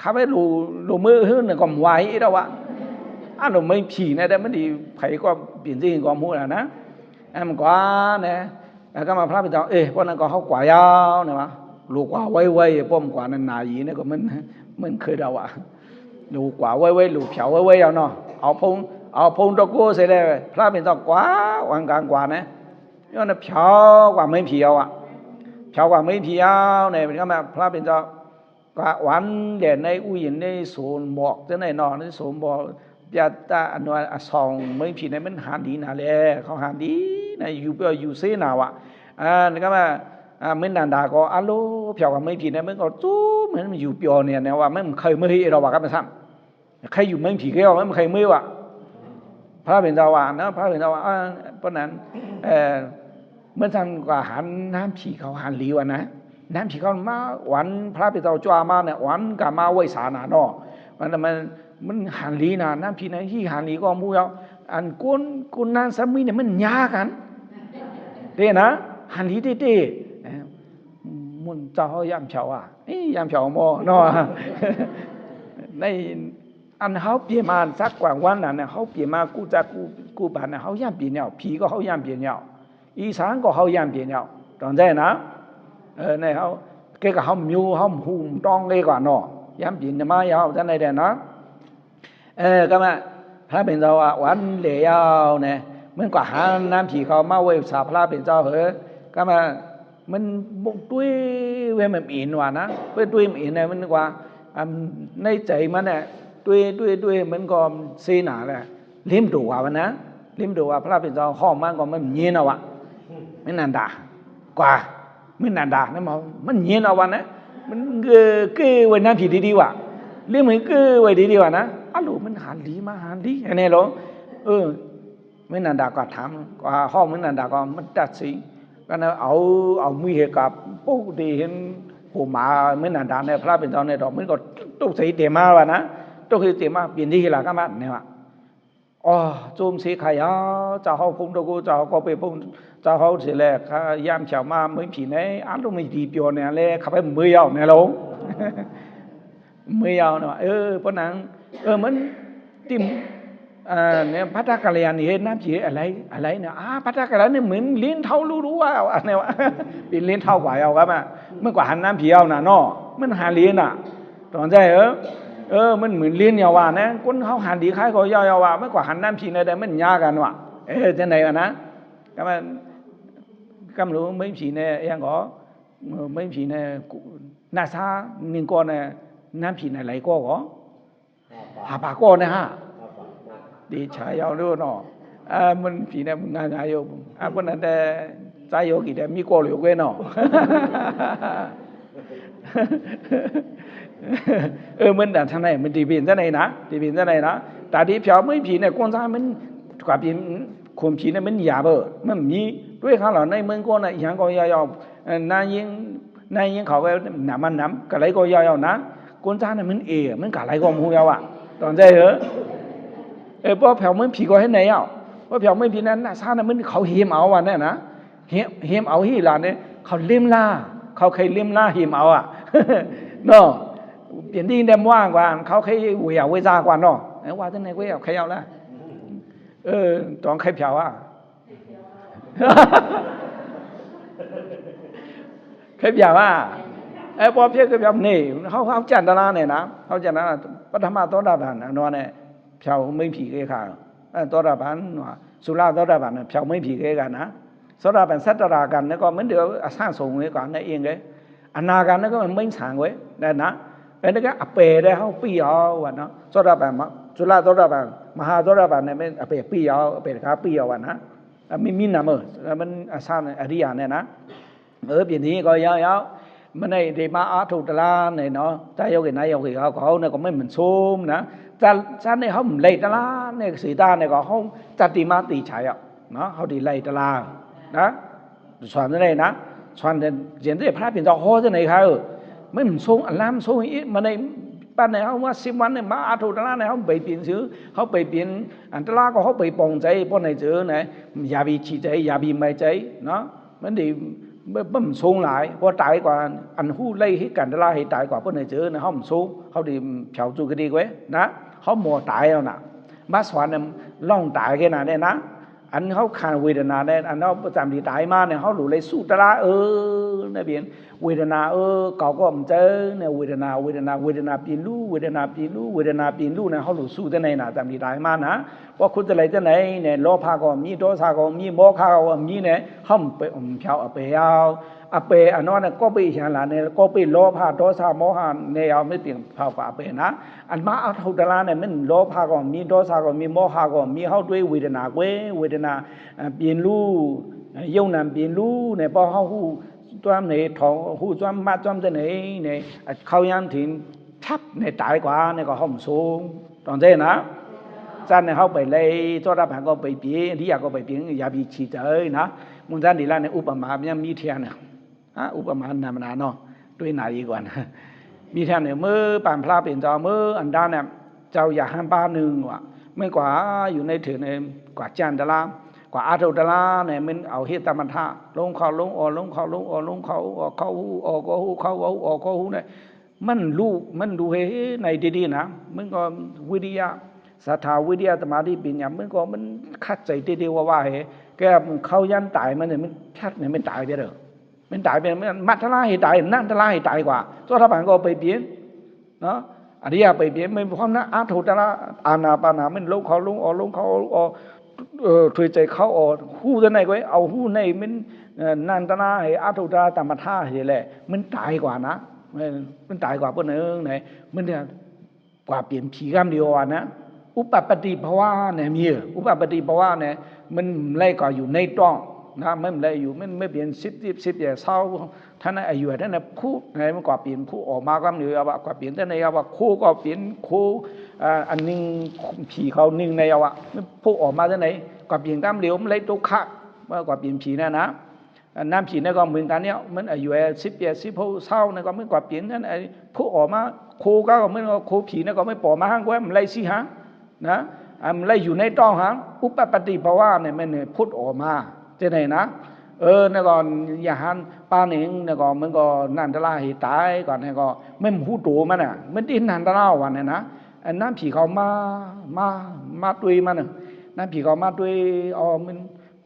ข้าไปรูมือเนี่ยก็วายเราวะเราไม่ผีเนี่ยแต่ไม่ดีใครก็เปลี่ยนจริงก็มู้แล้วนะมันกว่าเนี่ยก็มาพระเป็นเจ้าเพราะนั้นก็เขากว่ายาวเนี่ยวะลูกกว่าไว้ป้อมกว่านั้นนายีเนี่ยก็มันเคยเราอ่ะลูกกว่าไว้ลูกเผาไว้เอาเนาะเอาพงตะโก้เสร็จแล้วพระเป็นเจ้ากว่าวันกลางกว่านะย้อนเผากว่าไม่เผาอ่ะเผากว่าไม่เผาเนี่ยเป็นก็มาพระเป็นเจ้ากว่าวันเด่นในอุ้ยในโซนบอกจะในนอนในโซนบอกจะตาอันว่าสองไม่ผีในมันหาดีนาแลเขาหาดีนะอยู่เสนาวะนี่ก็มาไม่นานดาก็อัลโลเผียวกับไม่ผีเนี่ยมันก็จู้เหมือนมันอยู่เปียวเนี่ยว่าไม่เคยไม่เราว่ากันมาซ้ำใครอยู่ไม่ผีก็ไม่เคยไม่ว่าพระเป็นเจ้าว่านะพระเป็นเจ้าว่าเพราะนั้นเมื่อทำกว่าหันน้ำผีเขาหันลีวะนะน้ำผีเขามาวันพระเป็นเจ้าจ้ามาเนี่ยวันกามาไว้สานาเนาะมันหันลีนะน้ำผีไหนที่หันลีก็มูเอาอันกุนนั้นสามีเนี่ยมันยากันเด้นะหันลีเด้มุนเจ้ายามเฉาย่ามเฉาโมเนาะในอันเขาเปลี่ยนมาสักกว่าวันนั้นเขาเปลี่ยนมากูบานนะเขาย่ามเปลี่ยนเนี่ยผีก็เขาย่ามเปลี่ยนเนี่ยอีสานก็เขาย่ามเปลี่ยนเนี่ยตอนใจนะในเขาเกี่ยวกับเขามิวเขาหุ่มต้องเลยกว่าเนาะย่ามเปลี่ยนมายาวจะในเด่นนะก็มาพระเป็นเจ้าวันเหลี่ยวเนี่ยมันก็หาน้ำผีเขามาไว้สาพระเป็นเจ้าก็มามันบุกด้วยเวมันอินว่านะเพื่อด้วยมันอินเนี่ยมันกว่าในใจมันเนี่ยด้วยมันก็เสียหนาเลยลิ้มดูว่านะลิ้มดูว่าพระเป็นเจ้าห้องมันก็มันเย็นเอาวะไม่นานด่ากว่าไม่นานด่านะมันเย็นเอาวะนะมันเกยไว้น้ำผีดีๆว่ะลิ้มมันเกยไว้ดีๆว่ะนะอ้าวมันหันดีมาหันดีอันนี้เหรอไม่นานด่าก็ถามกว่าห้องไม่นานด่าก็มันตัดสินก็นะเอามือเหกับปุ๊บดีเห็นผู้มาไม่นานด่าเนี่ยพระเป็นเจ้าเนี่ยดอกมันก็ตุกใส่เตมาว่ะนะตุกใส่เตมาเปลี่ยนที่ละก็มาเนี่ยว่ะโจมสีขายเจ้าเขาพงตะกูเจ้าก็ไปพงเจ้าเขาเสียแหละข้ายามเฉามาไม่ผีไหนอันต้องไม่ดีเปียวเนี่ยเลยขับไปมือยาวเนี่ยหลงมือยาวเนี่ยเพราะนั้นมันติมเนี่ยพัตตากรยานี่เห็นน้ำจีอะไรเนี่ยพัตตากรยานี่เหมือนลิ้นเท่ารู้ว่าอะไรวะเป็นลิ้นเท่ากว่าเอาครับเมื่อกว่าหันน้ำผีเอาน่ะเนาะมันหาลิ้นน่ะตอนใจมันเหมือนลิ้นยาวนะคนเขาหันดีคล้ายก็ยาวเมื่อกว่าหันน้ำผีในแต่มันยากันว่ะจะไหนวะนะก็มันก็รู้ไม่ผีในยังก็ไม่ผีในนาซาหนึ่งก้อนเนี่ยน้ำผีในไหลก็หาปากก้อนนะฮะดีชายเอาด้วยเนาะมันผีเนี่ยงานโยเพราะนั้นแต่ใจโยกี่แต่มีก้อนอยู่เว้ยเนาะ mình đã thằng này mình đi biển thế này nè tại đi phiếu mấy phí này con ra mình quả biển khuôn phí này mình giả bờ mình nhíด้วยข้างหลังในมึงก็ในอย่างก็ยาวๆนายยิงเขาไปน้ำก็เลยก็ยาวๆนะคนจ้าเนี่ยมันมันกะไรก็มูยาวอ่ะตอนใจเหรอพอแผ่วมันผีก็ให้ไหนอ่ะพอแผ่วไม่ผีนั้นนะซ่าเนี่ยมันเขาเหี่ยมเอาวันเนี่ยนะเหี่ยมเอาที่หลานเนี่ยเขาเลี้ยมล่าเขาเคยเลี้ยมล่าเหี่ยมเอาอ่ะเนาะเปลี่ยนที่เดมว่างกว่าเขาเคยเวียเวจากว่าเนาะว่าที่ไหนก็เอาใครเอาละตอนใครแผ่วอ่ะเคยပြောว่าပေါ်ဖြစ်ကြပြောနေဟောက်ကြံတလားနဲ့နော်ဟောက်ကြံတာပထမသောတာပန်နော်နဲ့ဖြောင်းမိတ်ဖြီခဲ့ခါသောတာပန်နော်သုလသောတာပန်နဲ့ဖြောင်းမိတ်ဖြီခဲ့ကနော်သောတာပန်သတ္တရာကနဲ့ก็មិនđượcអសង្ဆုံเลยก่อนနဲ့เองเลยอนาคตနဲ့ก็មិនឆាងเลยนะนะအဲ့ဒါကအပယ်တဲ့ဟောပြီးရောวะနော်သောတာပန်သုလသောတာပန်မဟာသောတာပန်နဲ့အပယ်ပြီးရောအပယ်တကားပြီးရောวะနော်မိနာမมันအစနဲ့အရိယာနဲ့နော်ပြင်ဒီก็ยาวๆมันในဒီမှာအာထုတလားနဲ့နော်တာယောဂိနာယောဂိဟောခေါင်းနဲ့ก็ไม่เหมือนโซมนะจะเนี่ยเขาไล่ตะลาเนี่ยสีตาเนี่ยก็เขาจัดติมาตีฉายอ่ะเนาะเขาดีไล่ตะลานะสอนอะไรนะสอนเรียนที่พระเป็นเจ้าโหที่ไหนครับไม่เหมือนโซมอัลลามโซมอีมันในปันในเขาว่า10 วันเนี่ยมาอาထုตะลาเนี่ยเขาไปเปลี่ยนซื้อเขาไปเปลี่ยนอันตะลาก็เขาไปปองใจป้อนในเจอเนี่ยอย่าไปฉีดใจอย่าไปไม่ใจเนาะมันดีbấm xuống lại có trái quả ăn hú lây hết cả là hết trái quả bên này chứ nó không xuốngเขาđi chào chú cái đi quế đóเขาmò trái đâu nè má xoắn em long trái cái nào đây nè anhเขาkhàn quỳ đàn nào đây anh nó làm đi trái mà nàyเขาđủ lấy sụt ra này biển quỳ đàn nào có ông chơi này quỳ đàn nào pin lu nàyเขาđủ sụt thế này nè làm đi trái mà nèว่าคุณจะอะไรจะไหนเนี่ยโลภะก็มีโทสะก็มีโมฆะก็มีเนี่ยห้องไปเผาไปเอาเปอันนั้นก็ไปอย่างละเนี่ยก็ไปโลภะโทสะโมหะเนี่ยเอาไม่เปลี่ยนเผากับเปนะอันมาเอาทุตละเนี่ยมันโลภะก็มีโทสะก็มีโมหะก็มีเขาด้วยเวทนาเวทนาเปลี่ยนรู้ยงนั้นเปลี่ยนรู้เนี่ยพอเขาหูจ้ามเนี่ยท้องหูจ้ามมาจ้ามจะไหนเนี่ยเขายังถึงทับเนี่ยตายกว่าเนี่ยก็ห้องสูงตอนเจ้นะSan này họ phải lấy cho ra bạn có phải biến thì có phải biến nhà bị chỉ tới nó muốn ra đi là này Upama bây giờ mi thiền này Upama nằm nào nó đôi này gì còn mi thiền này mới bàn pha biển cho mới anh ta này cháu nhà 23 นึงว่ะไม่กว่าอยู่ในถือในกว่าจันทรากว่าอาทุตระเนี่ยมันเอาเหตุมันท่าลงเขาลงอลงเขาลงอลงเขาเขาอก็หูเขาอก็หูเนี่ยมันรู้มันดูเฮ้ในดีๆนะมันก็วิทยาศรัทธาวิทยาสมาธิปัญญามันก็มันคัดใจเดียวว่าเหแกเขายันตายมันเนี่ยมันชัดเนี่ยมันตายไปเลยมันตายไปมันมัทลาให้ตายนั่งทลาให้ตายกว่าตัวถ้าผ่านก็ไปเปลี่ยนเนาะอริยไปเปลี่ยนไม่เพราะนั้นอาทุตระอานาปานามันลงเขาลงอลงเขาช่วยใจเขาหู้ในก็เอาหู้ในมันนันตนาให้อาทุตระตามท่าเหแหละมันตายกว่านะมันตายกว่าพวกนึงไหนมันเนี่ยกว่าเปลี่ยนผีกรรมเดียวนะอุปปติภาวะเนี่ยมีอุปปติภาวะเนี่ยมันไล่ก็อยู่ในต้องนะไม่ไล่อยู่มันไม่เปลี่ยน10อย่างเศร้าท่านอายุท่านคู่ไหนมันก็เปลี่ยนคู่ออกมาก็มีว่าก็เปลี่ยนท่านในว่าคู่ก็เปลี่ยนคู่อันนึงผีเขานึงในว่ามันคู่ออกมาท่านไหนก็เปลี่ยนกรรมเดียวมันไล่ตุขะว่าก็เปลี่ยนผีนะน้ำผีเนี่ยก็เหมือนกันเนี่ยมันอายุ10อย่าง10เศร้าเนี่ยก็มันก็เปลี่ยนท่านคู่ออกมาคู่ก็มันก็คู่ผีเนี่ยก็ไม่ปล่อยมาห้างก็มันไล่สิฮะนะมันเลยอยู่ในต้องฮะอุปปติภาวะเนี่ยมันพุทธออกมาจะไหนนะเนี่ยก่อนอย่าหันป้าหนิงเนี่ยก่อนมันก็นันทลาให้ตายก่อนเนี่ยก็ไม่หูตัวมันอ่ะมันดิ้นนันทลาวันเนี่ยนะน้ำผีเขามาตุยมันน้ำผีเขามาตุยมัน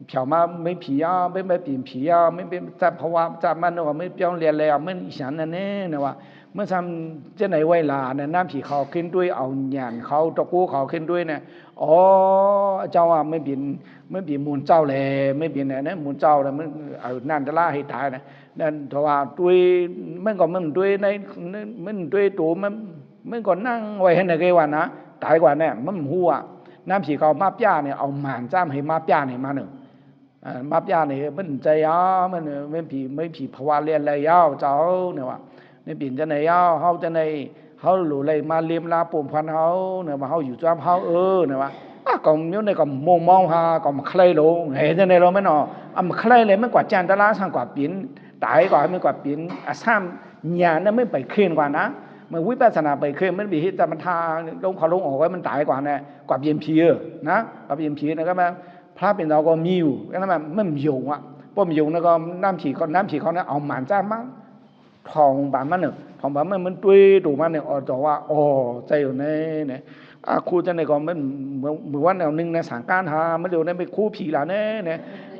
เผามาไม่ผีไม่เปลี่ยนผีไม่เป็นจับภาวะจับมันเนี่ยไม่เปลี่ยนเรียนแล้วมันอีฉันนั่นเนี่ยว่าเมื่อทำจะไหนเวลาเนี่ยน้ำผีเขาขึ้นด้วยเอาหยานเขาตะกู้เขาขึ้นด้วยเนี่ยเจ้าว่าไม่เปลี่ยนมูลเจ้าเลยไม่เปลี่ยนเนี่ยมูลเจ้าเลยมันเอานั่นจะล่าให้ตายนะนั่นแต่ว่าด้วยมันก็มันด้วยในมันด้วยตัวมันก็นั่งไว้ให้ในเกวันนะตายกว่าเนี่ยมันหัวน้ำผีเขามาป้าเนี่ยเอาหมานจ้ามให้มาป้าเนี่ยมาหนึ่ง มาปยาเนี่ยมันใจยามันไม่ผีภาวะเรียนอะไรยาวเจ้าเนี่ยว่าในปีนจะไหนยาวเขาจะไหนเขาหลุเลยมาเลี้ยมลาปุ่มพันเขาเนี่ยมาเขาอยู่จ้ามเขาเนี่ยว่าก็မျိုးnày còn mông mông ha còn mà khay luôn hệ thế này rồi mới nó mà khay này mới quả chăn ta lá sang quả biến đại quả mới quả biến sam nhà nó mới bị khiên quả ná mà quý ba sản bị khiên mới bị hít taมันทาลงเขาลงออกไว้มันตายกว่าเนี่ยกว่าเบียมพีนะกว่าเบียมพีนะก็มาพระเป็นเราก็มีอยู่ก็นั่นมันไม่อยู่อ่ะพอไม่อยู่แล้วก็น้ำฉีเขาเนี่ยเอาหมันจ้ามั้งทองบานมันเนี่ยทองบานมันตุ้ยดูมันเนี่ยจะว่าใจอยู่เนี่ยครูจะในก็มันเหมือนว่าแนวนึงในสังการหาไม่เดี๋ยวในไปคู่ผีละเนี่ย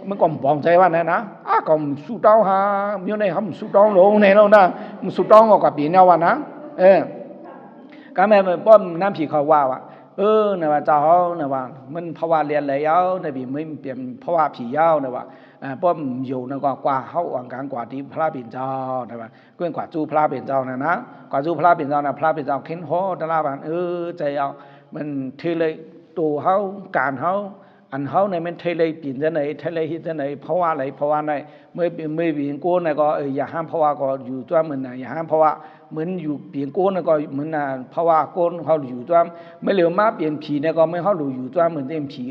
มันก็บอกใจว่าเนี่ยนะก็สู้ต้องหามีในเขาสู้ต้องลงในเรานะมันสู้ต้องกับปีเนี่ยว่านะก็แม่ป้อมน้ำผีเขาว่าเนี่ยว่าเจ้าเนี่ยว่ามันภาวะเรียนอะไรยาวในปีไม่เปลี่ยนภาวะผียาวเนี่ยว่าป้อมอยู่เนี่ยก็กว่าเขาอ่างกลางกว่าที่พระปิ่นเจ้าเนี่ยว่าก็กว่าจูพระปิ่นเจ้านะกว่าจูพระปิ่นเจ้านะพระปิ่นเจ้าเข็นหัวตะลาบานใจเอามันเทเลยตัวเขาการเขาอันเขาในมันเทเลยปิ่นจะไหนเทเลยฮิตจะไหนเพราะว่าอะไรเพราะว่าในเมื่อปีนกู้เนี่ยก็อย่าห้ามเพราะว่าก็อยู่ตัวเหมือนนะอย่าห้ามเพราะว่าเหมือนอยู่เปลี่ยนโกนก็เหมือนเพราะว่าโกนเขาอยู่ตัวไม่เหลียวมาเปลี่ยนผีเนี่ยก็ไม่เขาอยู่ตัวเหมือนเต็มผี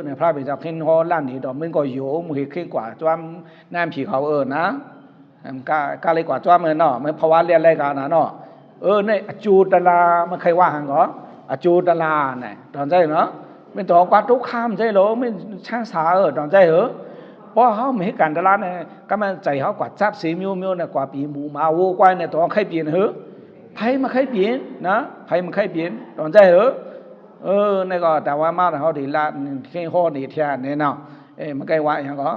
เนี่ยพระเป็นเจ้าเข่นฮอล้านนี่ดอกมันก็โยมันเข่นกว่าตัวน้ำผีเขานะกาเลยกว่าตัวมันเนาะมันเพราะว่าเรียนอะไรกันนะเนาะเนี่ยจูตลามันเคยว่าหังเหรอจูตลาเนี่ยตอนใจเนาะมันต่อกว่าทุกข้ามใจเหรอไม่ช่างสาตอนใจเหรอเพราะเขาไม่การตลาดเนี่ยก็มันใจเขากว่าจับสีมิวเนี่ยกว่าปีหมูมาวัวควายเนี่ยตัวใครเปลี่ยนเหรอไพ่มาใครเปลี่ยนนะไพ่มาใครเปลี่ยนตอนใจเหรอนี่ก็แต่ว่ามาเขาดีละแค่ข้อดีเทียนเนี่ยเนาะมันใกล้ว่าอย่างก็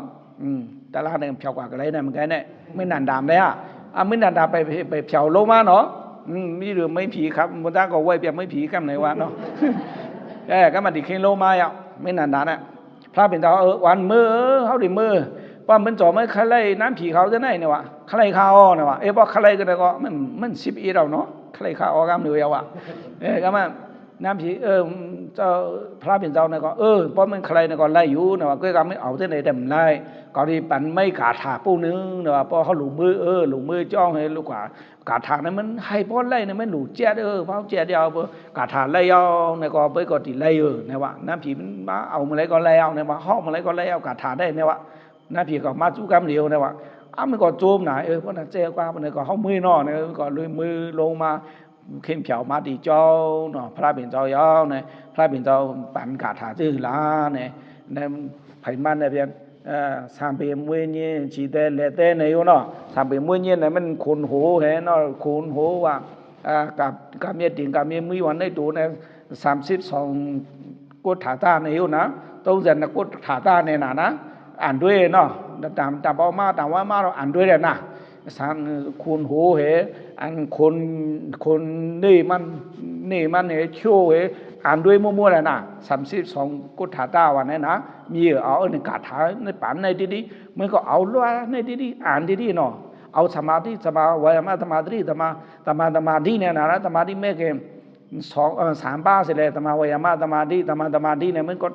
ตลาดเนี่ยเผากว่ากันเลยเนี่ยมันใกล้เนี่ยไม่นานดามเลยไม่นานดามไปเผาโลมาเนาะมีหรือไม่ผีครับมันตั้งก็ไว้เปียกไม่ผีกันไหนวะเนาะก็มาดิแค่โลมาอ่ะไม่นานดามเนี่ยพระเป็นเจ้าวันมือเขาดิมือว่ามันจ่อไม่ใครไล่น้ำผีเขาจะไหนเนี่ยวะใครเขาเนี่ยวะพอใครก็ได้ก็มัน11เราเนาะใครเขากันเหนื่อยว่ะก็มาน้ำผีเจ้าพระเป็นเจ้าเนี่ยก็เพราะมันใครเนี่ยก็ไล่อยู่เนี่ยวะก็ก็ไม่เอาที่ไหนแต่มันไล่ก็ที่ปั่นไม่กาถาปูนึงเนี่ยวะพอเขาหลุมมือจ้องให้ลูกกาถานั้นมันให้พอไล่เนี่ยมันหลุดเจ็ดเพราะเจ็ดเดียวกาถาไล่เอาเนี่ยก็ไปก็ตีไล่เนี่ยวะน้ำผีมันมาเอามาไล่ก็ไล่เอาเนี่ยวะห้องมาไล่ก็ไล่เอากาถาได้เนี่ยวะน้าพี่ก็มาจู่กำเดียวเนี่ยวะมันก็โจมหน่อยเพราะนั่นเจ้ากว่ามันก็เขามือนอเนี่ยก็เลยมือลงมาเข้มเขียวมาดีเจ้าเนาะพระเป็นเจ้ายาวเนี่ยพระเป็นเจ้าปั่นกาถาตื้อลาเนี่ยเนี่ยไผ่มันเนี่ยเพียงสามปีมวยเนี่ยจีเตเลเตเนี่ยอยู่เนาะสามปีมวยเนี่ยเนี่ยมันขนหูเห็นเนาะขนหูว่ากับเมียติ่งกับเมียมือวันในตัวเนี่ย32กุฏฐาตาเนี่ยอยู่นะต้องเจนกุฏฐาตาเนี่ยนะอ่านด้วยเนาะตามว่ามาเราอ่านด้วยเลยนะสันคุณหูเหอันคนนี่มันเหชั่วเหอ่านด้วยมั่วๆเลยนะ32กุฏฐาตาวันนี้นะมีเอาในกาถาในป่านในดีๆมันก็เอาล้วนในดีๆอ่านดีๆเนาะเอาสมาธิสมาวิมาสมาธิสมาธิเนี่ยนะสมาธิไม่เกิน3 บ้าเสร็จเลยสมาวิมาสมาธิเนี่ยมันก็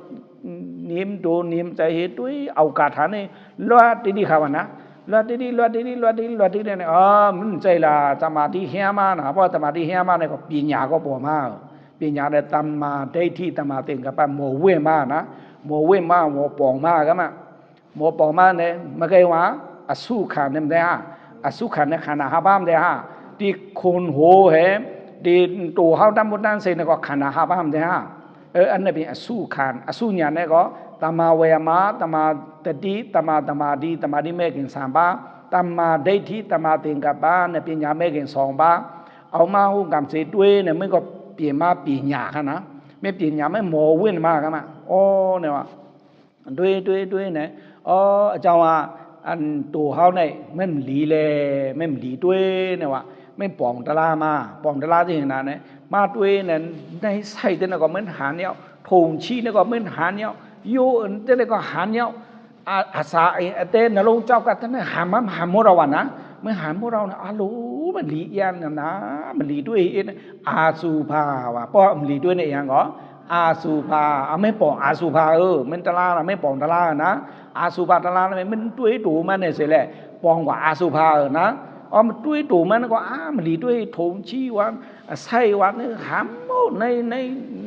นิมดูนิมใจเหตุด้วยเอากาถานี่ล้วนดีๆครับนะล้วนดีๆเนี่ยมันใจละสมาธิเฮียมานะเพราะสมาธิเฮียมาเนี่ยก็ปัญญาก็ปอมาปัญญาเนี่ยตัมมาได้ที่ตัมมาเต็งกับปะโมเวมานะโมเวมาโมปองมาก็มาโมปองมาเนี่ยมันก็ว่าอสุขันเนี่ยมันได้อสุขันเนี่ยขันธ์5 บ้ามได้ที่คนโหเหที่ตัวเขาทำบุญนั่นเสร็จเนี่ยก็ขันธ์5 บ้ามได้อันนี้เป็นอสุขันอสุญญาเนี่ยก็ตมาเวมาตมาตติตมาดีไม่เกิน3 บ้าตมาได้ที่ตมาเต็งกับบ้านเนี่ยปัญญาไม่เกิน2 บ้าเอามาหูกำเสร็จด้วยเนี่ยมันก็เปลี่ยนมาปีญญาค่ะนะไม่ปีญญาไม่โมเว้นมากันนะเนี่ยว่าด้วยเนี่ยเจ้าว่าอันตัวเขาเนี่ยไม่หลีเลยไม่หลีด้วยเนี่ยว่าไม่ปองตลามาปองตลาที่เห็นนะเนี่ยมาด้วยเนี่ยในใส่แต่เนี่ยก็เหมือนหาเนี่ยถงชี้เนี่ยก็เหมือนหาเนี่ยโยนแต่เนี่ยก็หาเนี่ยอาสาเต้นนรงเจ้ากันแต่เนี่ยหามพวกเราวันนะเมื่อหามพวกเราเนี่ยรู้มันหลียันนะมันหลีด้วยอาสุภาวะเพราะมันหลีด้วยเนี่ยอย่างก็ อาสุภาไม่ปองอาสุภามันตะลาน่ะไม่ปองตะลานะอาสุภาตะลามันတွวยတူมันเนี่ยสิแหละปองกว่าอาสุภานะมันတွวยတူมันก็มันหลีတွวยถงชี้วันใส่วันนี่หามหมด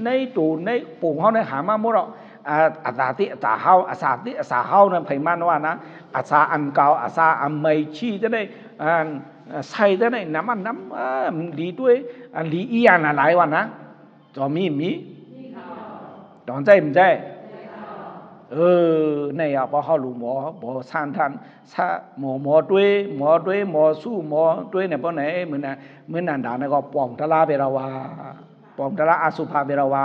ในตูในปู่เฮาเนี่ยหามาหมดอาสาติอาสาเฮาอาสาติอาสาเฮานั่นไผมันว่านะอาสาอันเก่าอาสาอันใหม่ชี้จะได้ใส่จะได้น้ำหลีด้วยหลีอีอันหลายวันนะจอมีตอนใจมันใจในพอเฮารู้หมอบ่สานทันหมอด้วยหมอสู้หมอด้วยเนี่ยบ่ไหนเหมือนนั่นดาเนี่ยก็ปอมตะลาเปราว่าปอมตะลาอสุภาเปราว่า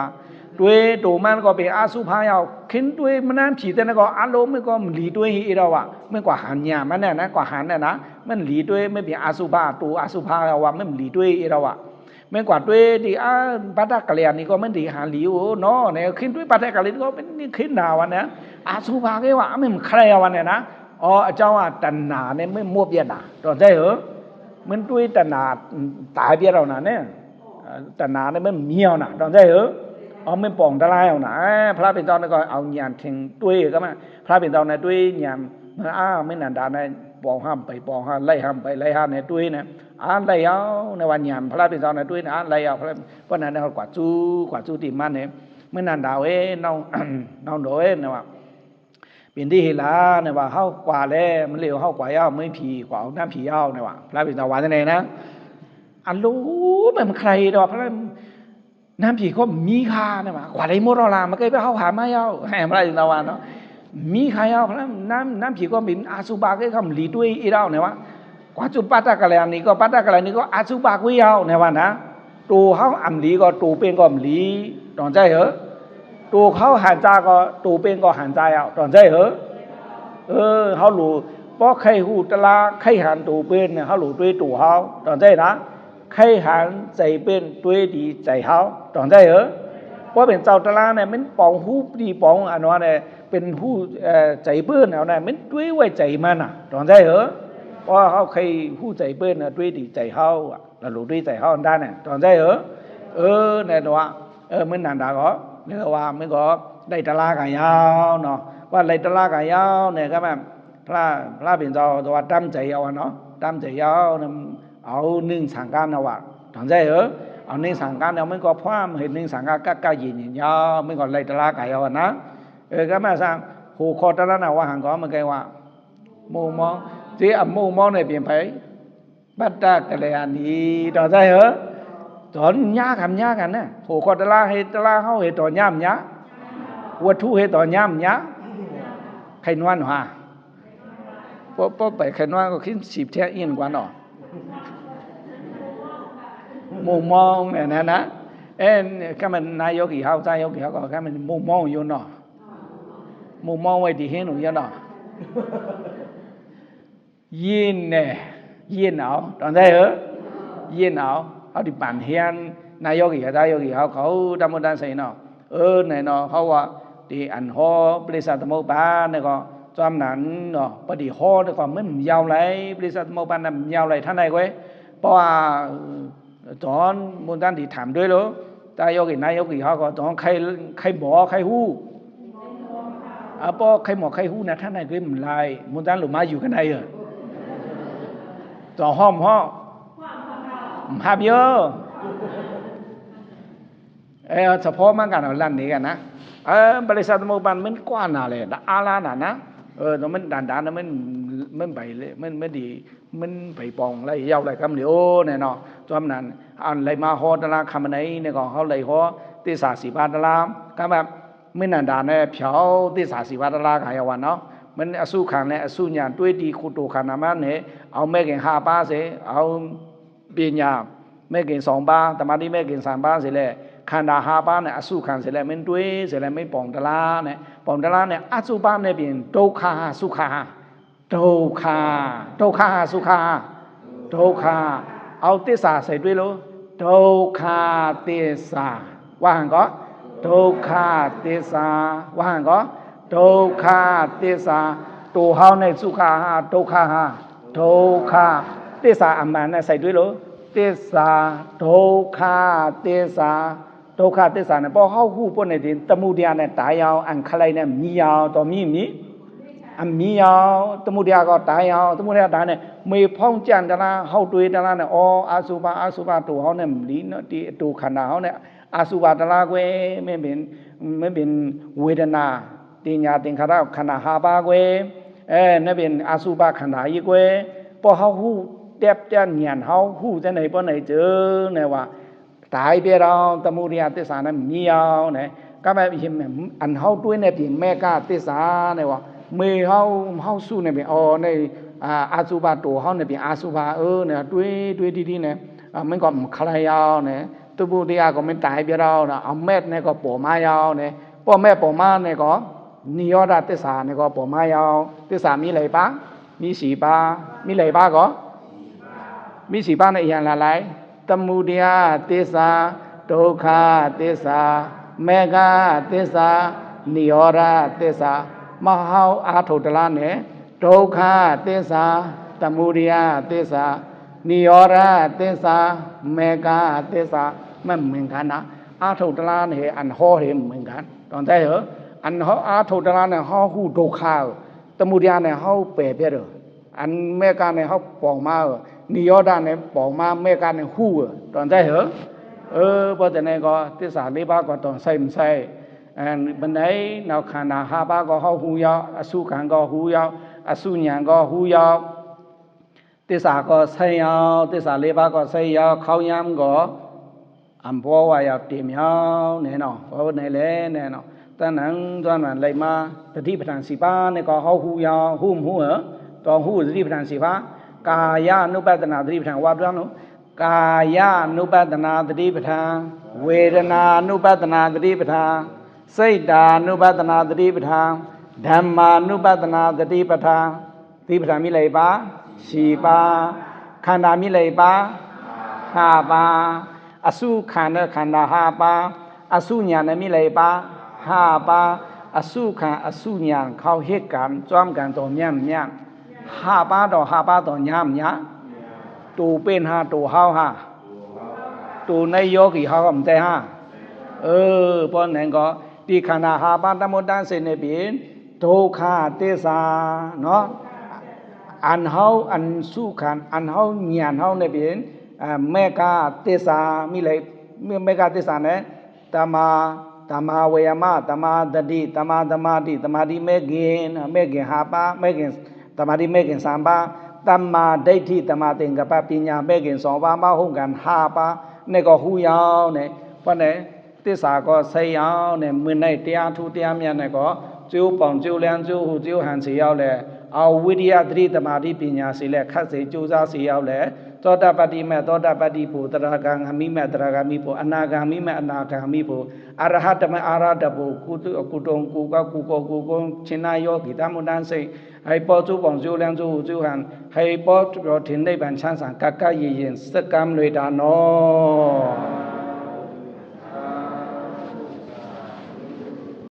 ด้วยตูมันก็เป็นอสุภายาวขึ้นด้วยมันนั้นผีแต่ก็อารมณ์มันก็หลีด้วยอีเราอ่ะมันกว่าหันญามันเนี่ยนะกว่าหันเนี่ยนะมันหลีด้วยไม่เป็นอสุภาตูอสุภาเราว่ามันหลีด้วยอีเราอ่ะมันกว่าด้วยที่ปัตตะกะเลียนนี่ก็มันดีหาหลีโอเนาะเนี่ยขึ้นด้วยปัตตะกะเลียนก็เป็นขึ้นหนาวันเนี่ยอสุภาก็ว่ามันใครวันเนี่ยนะเจ้าตัณหาเนี่ยไม่มั่วเปียนะตอนใจมันด้วยตัณหาตายเปียเราน่ะเนี่ยตัณหาเนี่ยมันเมียวน่ะตอนใจไม่ปองตะลายเอานะพระเป็นเจ้านี่ก็เอาญาณถึงด้วยก็มาพระเป็นเจ้าเนี่ยด้วยญาณไม่นานดาเนี่ยปองห้ามไปปองห้ามไล่ห้ามไปไล่ห้ามเนี่ยด้วยเนี่ยไล่เอาในวันญาณพระเป็นเจ้าเนี่ยด้วยนะไล่เอาเพราะนั้นเนี่ยกว่าจู้ติมันเนี่ยไม่นานดาวน้องโดเนี่ยว่าเป็นที่เฮลาเนี่ยว่าเฮากว่าแล้วมันเร็วเฮากว่าเอาไม่ผีกว่าเอาน้ำผีเอาเนี่ยว่าพระเป็นเจ้าว่าจังได๋นะอันรู้มันใครดอกพระน้ำผีก็มีค่านะว่ากว่าได้หมดแล้วล่ะมันก็ไปเฮาหามาเอาให้พระเป็นเจ้าว่าเนาะมีค่าเอาพระน้ำผีก็เป็นอาสุบะก็คำหลีด้วยอีเราเนี่ยว่ากว่าจุปัตตะกะแลนี่ก็ปัตตะกะแลนี่ก็อาสุบะกุยเอาเนี่ยว่านะตูเฮาอำหลีก็ตูเป็นก็อำหลีตอนใจตูเขาหันจาก็ตูเป็นก็หันใจเอาตอนใจเฮารู้บ่ใครฮู้ตะลาใครหันตูเป็นเนี่ยเฮารู้ด้วยตูเฮาตอนใจนะใครหันใจเป็นด้วยดีใจเฮาตอนใจเพราะเป็นเจ้าตะลาเนี่ยมันปองฮู้ดีปองอันว่าเนี่ยเป็นฮู้ใจเปิ้นเอาเนี่ยมันด้วยไว้ใจมันน่ะตอนใจเพราะเฮาใครฮู้ใจเปิ้นน่ะด้วยดีใจเฮาแล้วรู้ด้วยใจเฮาอันนั้นน่ะตอนใจเนี่ยว่ามันนั่นดาก็เนี่ยว่ามันก็ได้ตะลากันยาวเนาะว่าได้ตะลากันยาวเนี่ยก็แบบพระเป็นเจ้าว่าตั้งใจเอาเนาะตั้งใจยาวเอา1สังการเอาว่าตอนใจเอา1สังการเอามันก็พร้อมเห็น1สังการกะๆยินยาวมันก็ได้ตะลากันยาวนะก็มาสร้างโหคอตะลาน่ะว่าหันก็มันก็ว่าหมู่มองที่หมู่มองเนี่ยเปลี่ยนไปปัตตะกะแลนี่ตอนใจตอนยากันนะโหคอตะลาให้ตะลาเฮาให้ตอนยามยะวัตถุให้ตอนยามยะใครนวลหาป้อไปใครนวลก็คิด10แท้เอียนกว่าเนาะมุมมองเนี่ยนะก็มันนายกอีเฮาใจยกอีเฮาก็มันมุมมองอยู่เนาะมุมมองไว้ที่เห็นอยู่เนาะยินเนี่ยยินเอาตอนใจยินเอาเขาที่ปั่นเฮียนนายกอีใจยกอีเฮาเขาดำดันใส่เนาะเนี่ยเนาะเขาว่าที่อันฮอบริษัทสมุปบาทเนี่ยก็จอมนั้นเนาะปฏิฮอเนี่ยก็มันยาวไหลบริษัทสมุปบาทนั้นยาวไหลท่านใดก็เพราะว่าตอนมูลด้านที่ถามด้วยแล้วตายกอีนายกอีเขาก็ตอนใครหมอใครฮู้เพราะใครหมอใครฮู้นะท่านใดก็มันลายมูลด้านหรือมาอยู่กันได้ต่อห้อมภาพเยอะเฉพาะมันกันเอาลั่นนี้กันนะบริษัทสมุปบาทมันกว้างน่ะเลยอาลาน่ะนะแล้วมันด่านๆมันไปเลยมันดีมันไปปองไล่ยาวไล่คำเหลียวเนี่ยเนาะจอมนั้นอันไล่มาฮอตะลาคำไหนเนี่ยก็เขาไล่ฮอติสาสีบาตะลาก็แบบไม่นานด่านเนี่ยเผาติสาสีบาตะลาขายวันเนาะมันอสุขันเนี่ยอสุญญาด้วยดีคุโตขันนามันเนี่ยเอาแม่เก่ง5 บาทเสียเอาปัญญาแม่เก่ง2 บาทสมาธิแม่เก่ง3 บาทเสียแหละขันดา5 บาทเนี่ยอสุขันเสียแหละมันด้วยเสียแหละไม่ปองตะลาเนี่ยปองตะลาเนี่ยอสุบาทเนี่ยเป็นทุกขาสุขาทุกขาสุขาทุกขาเอาติสาใส่ด้วยโลทุกขาติสาว่าหันก็ทุกขาติสาว่าหันก็ทุกขาติสาตัวเฮาในสุขาทุกขาทุกขาติสาอันมันใส่ด้วยโลติสาทุกขาติสา ဒုက္ခသစ္စာနဲ့ပေါ်ဟောက်ဟုပွနဲ့ဒီတမှုတရားနဲ့တာယောင်အန်ခလိုက်နဲ့မြည်ယောင်တော်မြည်မြည်အမြည်ယောင်တမှုတရားကတာယောင်တမှုတရားတာနဲ့မေဖောင်းကြံတလားဟောက်တွေးတလားနဲ့အော်အာစုပါတူဟောင်းနဲ့လီနော်ဒီအတူခန္ဓာဟောင်းနဲ့အာစုပါတလားကွယ်မင်းပင်ဝေဒနာတင်ညာသင်္ခါရခန္ဓာ5ပါးကွယ်နဲ့ပင်အာစုပါခန္ဓာကြီးကွယ်ပေါ်ဟောက်ဟုတက်ကြညံဟောက်ဟုတဲ့နေပေါ်နေเจอနဲ့ว่าตายไปเราตมุริยသစ္စာနဲ့မြည်အောင်နဲ့ကမအန်ဟောက်တွေးနဲ့ပြင်မဲကသစ္စာနဲ့ว่าမေဟောက်စုနဲ့ပြင်အော်နဲ့အာစုပါတူဟောင်းနဲ့ပြင်အာစုပါနဲ့တွေးတီနဲ့မင်းကခလိုက်ရအောင်နဲ့တပုတရားကမင်းตายไปเราအမက်နဲ့ကပေါ်မရအောင်နဲ့ပေါ်မဲ့ပေါ်မနဲ့ကနိရောဓသစ္စာနဲ့ကပေါ်မရအောင်သစ္စာမြည်လိုက်ပါမြည်စီပါမြည်လိုက်ပါကမြည်စီပါနဲ့အရင်လာလိုက်တမှုတရားသစ္စာဒုက္ခသစ္စာမေဃသစ္စာနိရောဓသစ္စာမဟောအာထုတလားနဲ့ဒုက္ခသစ္စာတမှုတရားသစ္စာနိရောဓသစ္စာမေဃသစ္စာမမင်္ဂနာအာထုတလားနဲ့အန်ဟောဟေမင်္ဂန်တောင်းတဲ့ဟအန်ဟောအာထုတလားနဲ့ဟောဟုဒုက္ခတမှုတရားနဲ့ဟောပယ်ပြတယ်အန်မေဃနဲ့ဟောပေါ်မှာနိရောဓနဲ့ပေါ်မှာမေကနဲ့ဟူတန်တဲ့ဟဘောတဲ့နဲ့ကသစ္စာ၄ပါးကတောဆိုင်မဆိုင်ဘယ်နဲ့နောက်ခန္ဓာ၅ပါးကဟောဟူရောက်အစုခံကဟူရောက်အစုဉာဏ်ကဟူရောက်သစ္စာကဆိုင်ရောက်သစ္စာ၄ပါးကဆိုင်ရောက်ခေါင်းယံကအံဘောဝါရောက်တင်မြောင်းနဲ့နော်ဘောနဲ့လဲနဲ့နော်တဏ္ဍံသွမ်းမှလိုက်မှာတတိပဋ္ဌာန်4ပါးနဲ့ကဟောဟူရောက်ဟူမဟူတော့ဟူတတိပဋ္ဌာန်4ပါးကာယ ानु ပတ္တနာသတိပဋ္ဌာန်ဝါပြောလို့ကာယ ानु ပတ္တနာသတိပဋ္ဌာန်ဝေဒနာ ानु ပတ္တနာသတိပဋ္ဌာန်စိတ်တာ ानु ပတ္တနာသတိပဋ္ဌာန်ဓမ္မာ ानु ပတ္တနာသတိပဋ္ဌာန်သတိပဋ္ဌာန်မိလိုက်ပါရှိပါခန္ဓာမိလိုက်ပါဟာပါအစုခန္ဓာ5ပါအစုညာနဲ့မိလိုက်ပါဟာပါအစုခံအစုညာခေါဟစ်ကံจอมกันတော်မြတ်5ပါတော့ညမတူเป็น5တူဟောင်းဟာတူในယောဂီဟောင်းမတဲ့ဟာပေါ်နေကဒီခန္ဓာ5ပါးတမတန်းစိနေပြင်ဒုက္ခသစ္စာနော်အန်ဟောင်းအန်စုခံအန်ဟောင်းညံဟောင်းနေပြင်မေကသစ္စာမိလိုက်မေကသစ္စာနဲ့တမာဝေယမတမာတတိတမာသမာတိသမာတိမေခင်5ပါးမေခင်တမာတိမေခင်3ပါးတမ္မာဒိဋ္ဌိတမ္မာသင်္ကပ္ပပညာမေခင်2ပါးမဟုတ်ကန်5ပါးနဲ့ကဟူရောက်နဲ့ဘာနဲ့သစ္စာကဆိတ်ရောက်နဲ့မင်းနဲ့တရားထူတရားမြတ်နဲ့ကကျိုးပေါင်ကျိုးလန်းကျိုးဟူကျိုးဟန်စီရောက်လဲအဝိရိယသတိတမာတိပညာစီလဲခတ်စေကြိုးစားစီရောက်လဲသောတပတ္တိမေသောတပတ္တိဖို့တရဂံဂမိမေတရဂမိဖို့အနာဂံမိမေအနာဂံမိဖို့အရဟတမေအာရဟတဖို့ကုတုံကုကကုကောကုကုံချင်းနာယောဂီတမုန်တန်စိတ်ဟိပေါ်ကျိုးပေါင်ကျိုးလန်းကျိုးဟူကျိုးဟန်ဟိပေါ်ထင်နိဗ္ဗာန်ချမ်းသာကကရည်ရင်စက္ကံလွေတာနော